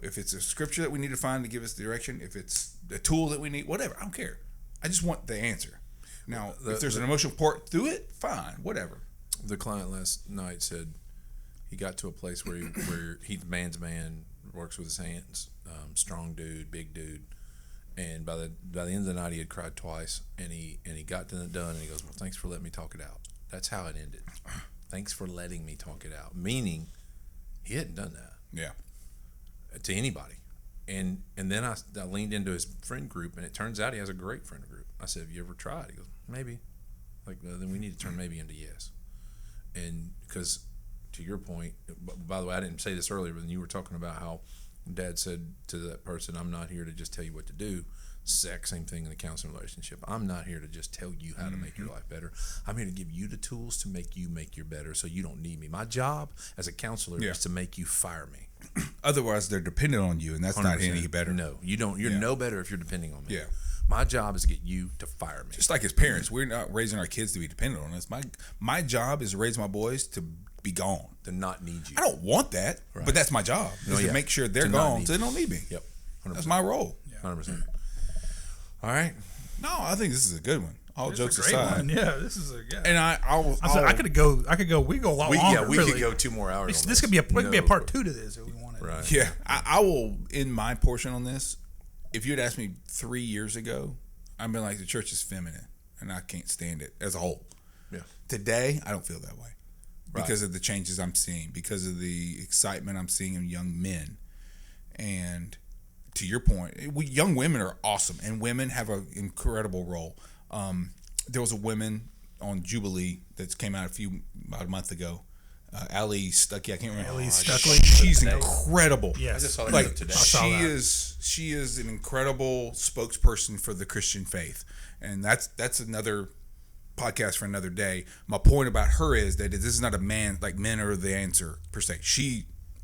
If it's a scripture that we need to find to give us direction, if it's a tool that we need, whatever. I don't care. I just want the answer. Now, if there's an emotional part through it, fine, whatever. The client last night said he got to a place where he's a man's man, works with his hands, strong dude, big dude. And by the end of the night, he had cried twice, and he got done, and he goes, well, thanks for letting me talk it out. That's how it ended. Thanks for letting me talk it out. Meaning, he hadn't done that. Yeah. To anybody. And then I leaned into his friend group, and it turns out he has a great friend group. I said, have you ever tried? He goes, maybe. Like, then we need to turn maybe into yes. And because, to your point, by the way, I didn't say this earlier, but you were talking about how Dad said to that person, I'm not here to just tell you what to do. Exact same thing in the counseling relationship. I'm not here to just tell you how to make your life better. I'm here to give you the tools to make you better, so you don't need me. My job as a counselor is to make you fire me. Otherwise, they're dependent on you, and that's 100%. Not any better. No, you don't. You're no better if you're depending on me. Yeah. My job is to get you to fire me. Just like as parents, we're not raising our kids to be dependent on us. My job is to raise my boys to be gone. To not need you. I don't want that, but that's my job. To make sure they're gone so they don't need me. Yep. 100%. That's my role. 100%. All right. No, I think this is a good one. All jokes aside. One. Yeah, this is a And I could go. We go a lot longer. Yeah, we could go 2 more hours. This could be a part 2 to this if we wanted. Right. Yeah, I will end my portion on this. If you had asked me 3 years ago, I'd been like, the church is feminine, and I can't stand it as a whole. Yeah. Today, I don't feel that way because of the changes I'm seeing, because of the excitement I'm seeing in young men, and to your point, young women are awesome, and women have an incredible role. There was a woman on Jubilee that came out about a month ago. Ali Stuckey, I can't remember. Ali Stuckey. She's incredible. I Yes. just saw that today. She is an incredible spokesperson for the Christian faith, and that's another podcast for another day. My point about her is that this is not a man, like, men are the answer per se.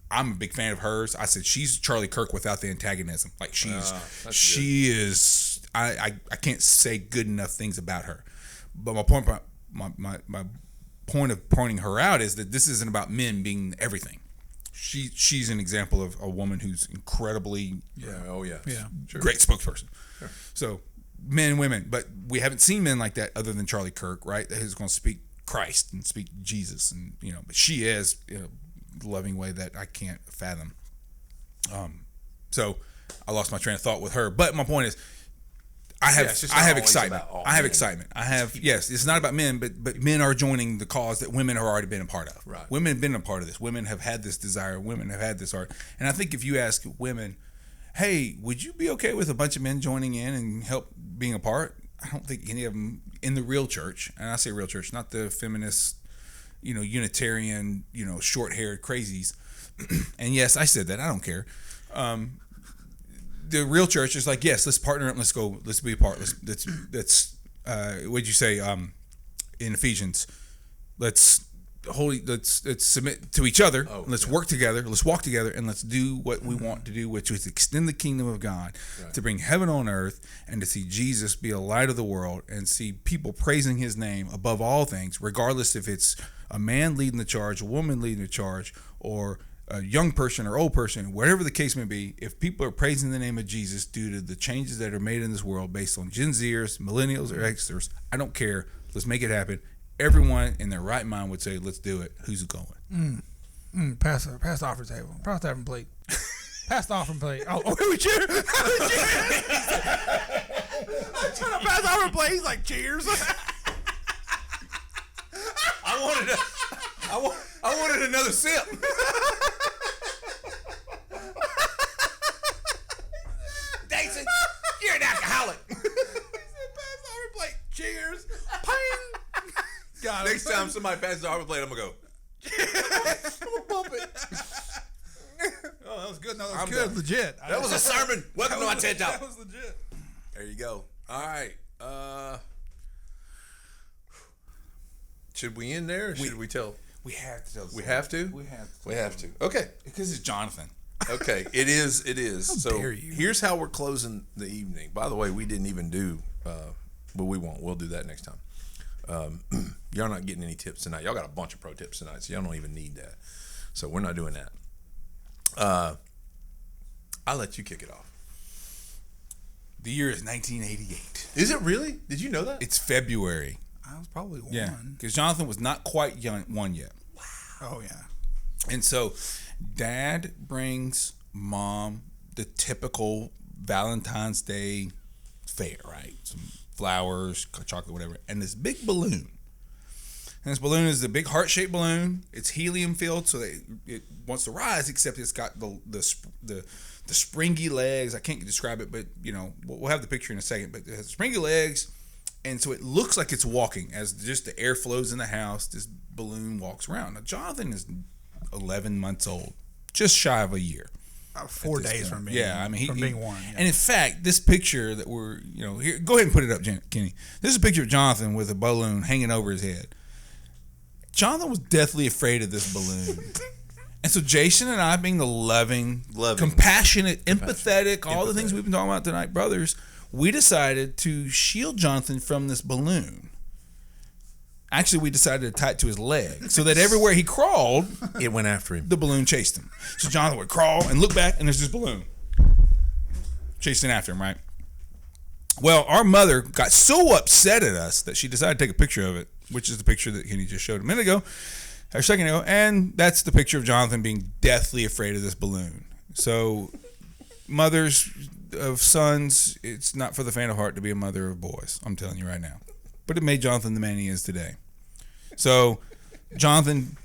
I'm a big fan of hers. I said she's Charlie Kirk without the antagonism. Like, she is. I can't say good enough things about her. But my point about my point of pointing her out is that this isn't about men being everything. She's an example of a woman who's incredibly great spokesperson. Sure. So men and women, but we haven't seen men like that other than Charlie Kirk, right? That is going to speak Christ and speak Jesus, and but she is in a loving way that I can't fathom. So I lost my train of thought with her, but my point is, I have excitement. Yes, it's not about men, but men are joining the cause that women have already been a part of. Right. Women have been a part of this. Women have had this desire. Women have had this art. And I think if you ask women, hey, would you be okay with a bunch of men joining in and help being a part? I don't think any of them in the real church, and I say real church, not the feminist, Unitarian, short-haired crazies. And yes, I said that. I don't care. the real church is like, yes, let's partner up. Let's go. Let's be a part. Let's what'd you say in Ephesians? Let's submit to each other. Let's work together. Let's walk together, and let's do what we want to do, which is extend the kingdom of God, to bring heaven on earth, and to see Jesus be a light of the world, and see people praising His name above all things, regardless if it's a man leading the charge, a woman leading the charge, or a young person or old person, whatever the case may be. If people are praising the name of Jesus due to the changes that are made in this world based on Gen Zers, millennials, or Xers, I don't care. Let's make it happen. Everyone in their right mind would say, let's do it. Who's going? Pass the offering table. Pass the offering plate. Pass the offering plate. Oh, we cheer. I'm trying to pass the offering plate. He's like, cheers. I wanted another sip. Jason, you're an alcoholic. Pass the offering plate. Cheers. Ping. God, Next time somebody passes the offering plate, I'm gonna go. I'm gonna bump it. Oh, that was good. No, that was good. Done. Legit. That was a sermon. Welcome to my TED Talk. That was legit. There you go. All right. Should we end there? Or should we tell? We have to tell. We have to. We have to. Okay. Because it's Jonathan. Okay. It is. It is. So dare you. here's how we're closing the evening. By the way, we didn't even do, but we won't. We'll do that next time. Y'all not getting any tips tonight. Y'all got a bunch of pro tips tonight, so y'all don't even need that. So we're not doing that. I'll let you kick it off. The year is 1988. Is it really? Did you know that? It's February. I was probably one. Yeah, because Jonathan was not quite one yet. Wow. Oh yeah. And so, Dad brings Mom the typical Valentine's Day fare, right? Some flowers, chocolate, whatever, and this big balloon. And this balloon is the big heart-shaped balloon. It's helium filled, so that it wants to rise. Except it's got the springy legs. I can't describe it, but we'll have the picture in a second. But it has springy legs, and so it looks like it's walking as just the air flows in the house. This balloon walks around. Now Jonathan is 11 months old, just shy of a year. 4 days from being being one. Yeah. And in fact, this picture that we're here, go ahead and put it up, Kenny. This is a picture of Jonathan with a balloon hanging over his head. Jonathan was deathly afraid of this balloon. And so Jason and I, being the loving, compassionate, empathetic, all the things we've been talking about tonight, brothers, we decided to shield Jonathan from this balloon. Actually, we decided to tie it to his leg so that everywhere he crawled, it went after him. The balloon chased him. So Jonathan would crawl and look back, and there's this balloon chasing after him, right? Well, our mother got so upset at us that she decided to take a picture of it, which is the picture that Kenny just showed a minute ago, or a second ago, and that's the picture of Jonathan being deathly afraid of this balloon. So, mothers of sons, it's not for the faint of heart to be a mother of boys. I'm telling you right now. But it made Jonathan the man he is today. So, Jonathan,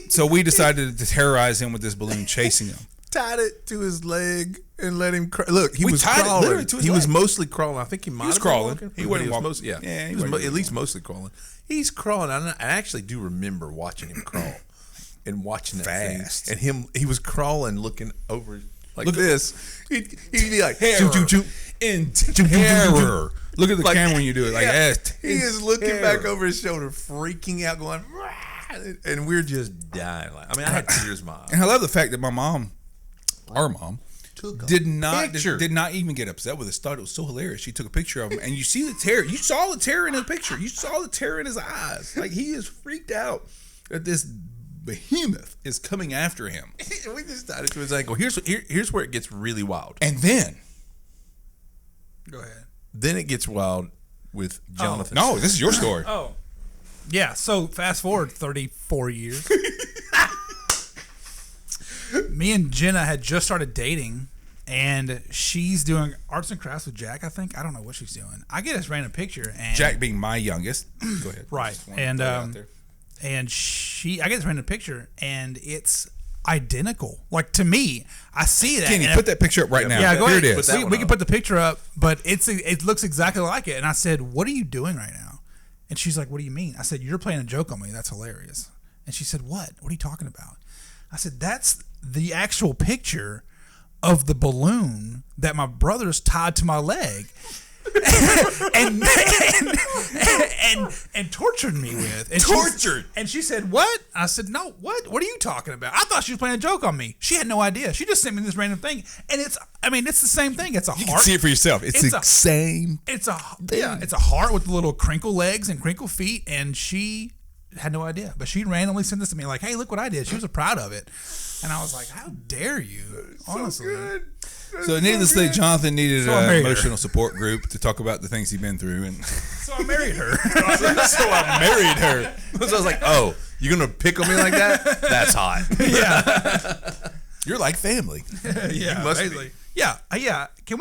so we decided to terrorize him with this balloon chasing him. Tied it to his leg and let him look. He was tied crawling. It literally to his he leg. was mostly crawling. I think he might was have crawling. Been He wasn't walking. Mostly, he was at least mostly crawling. He's crawling. I actually do remember watching him crawl and watching that fast. thing. And he was crawling, looking over like this. He'd be like, terror. In terror. Look at the camera when you do it. Like, he is looking back over his shoulder, freaking out, going, rah, and we're just dying. I had tears in my eyes. And I love the fact that my mom, our mom, did not even get upset with us. Thought it was so hilarious. She took a picture of him, and you see the terror. You saw the terror in the picture. You saw the terror in his eyes. Like, he is freaked out that this behemoth is coming after him. We just tied it to his ankle. Here's where it gets really wild. And then, go ahead. Then it gets wild with Jonathan. No, this is your story. Oh, yeah. So fast forward 34 years. Me and Jenna had just started dating, and she's doing arts and crafts with Jack, I think. I don't know what she's doing. I get this random picture, and Jack being my youngest. Go ahead. Right. And I get this random picture, and it's identical. Like, to me, I see that. Kenny, put that picture up right now. Yeah, go Here ahead. it is. We can put the picture up, but it looks exactly like it. And I said, "What are you doing right now?" And she's like, "What do you mean?" I said, "You're playing a joke on me. That's hilarious." And she said, "What? What are you talking about?" I said, "That's the actual picture, of the balloon that my brothers tied to my leg. and, and tortured me with. And Tortured? And she said, "What?" I said, "No, what? What are you talking about?" I thought she was playing a joke on me. She had no idea. She just sent me this random thing. And it's the same thing. It's a You heart. can see it for yourself. It's the same. It's a heart with little crinkle legs and crinkle feet, and she had no idea. But she randomly sent this to me like, "Hey, look what I did." She was proud of it. And I was like, "How dare you?" Honestly. So good. So needless to say, Jonathan needed So I an married her. emotional support group to talk about the things he'd been through. And So I married her. So I married her. So I was like, "Oh, you're gonna pick on me like that? That's hot." Yeah. you're like family. Yeah. must be. Basically. Yeah. Yeah. Can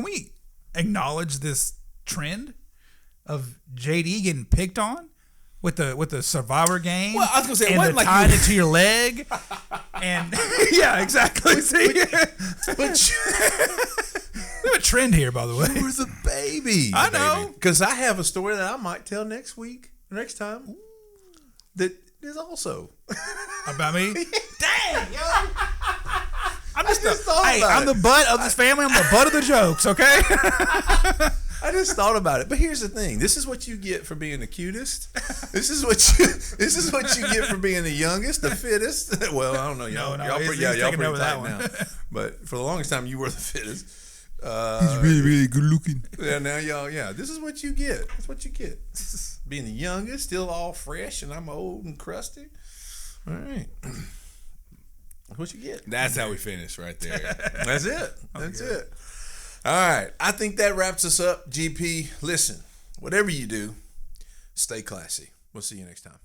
we acknowledge this trend of JD getting picked on with the Survivor game? Well, I was gonna say, it and wasn't the like tying you- it to your leg, and yeah, exactly. See, we have a trend here, by the way. You were the baby. I know. Because I have a story that I might tell next time. That is also. About me? Dang, yo! I'm just thought about I'm it. the butt of this family. I'm the butt of the jokes. Okay. I just thought about it. But here's the thing. This is what you get for being the cutest. This is what you get for being the youngest, the fittest. Well, I don't know. Y'all he's pretty taking tight over that now. But for the longest time, you were the fittest. He's really, really good looking. Yeah, now y'all, this is what you get. That's what you get. Being the youngest, still all fresh, and I'm old and crusty. All right. That's what you get. That's how we finish right there. That's it. That's it. All right. I think that wraps us up, GP. Listen, whatever you do, stay classy. We'll see you next time.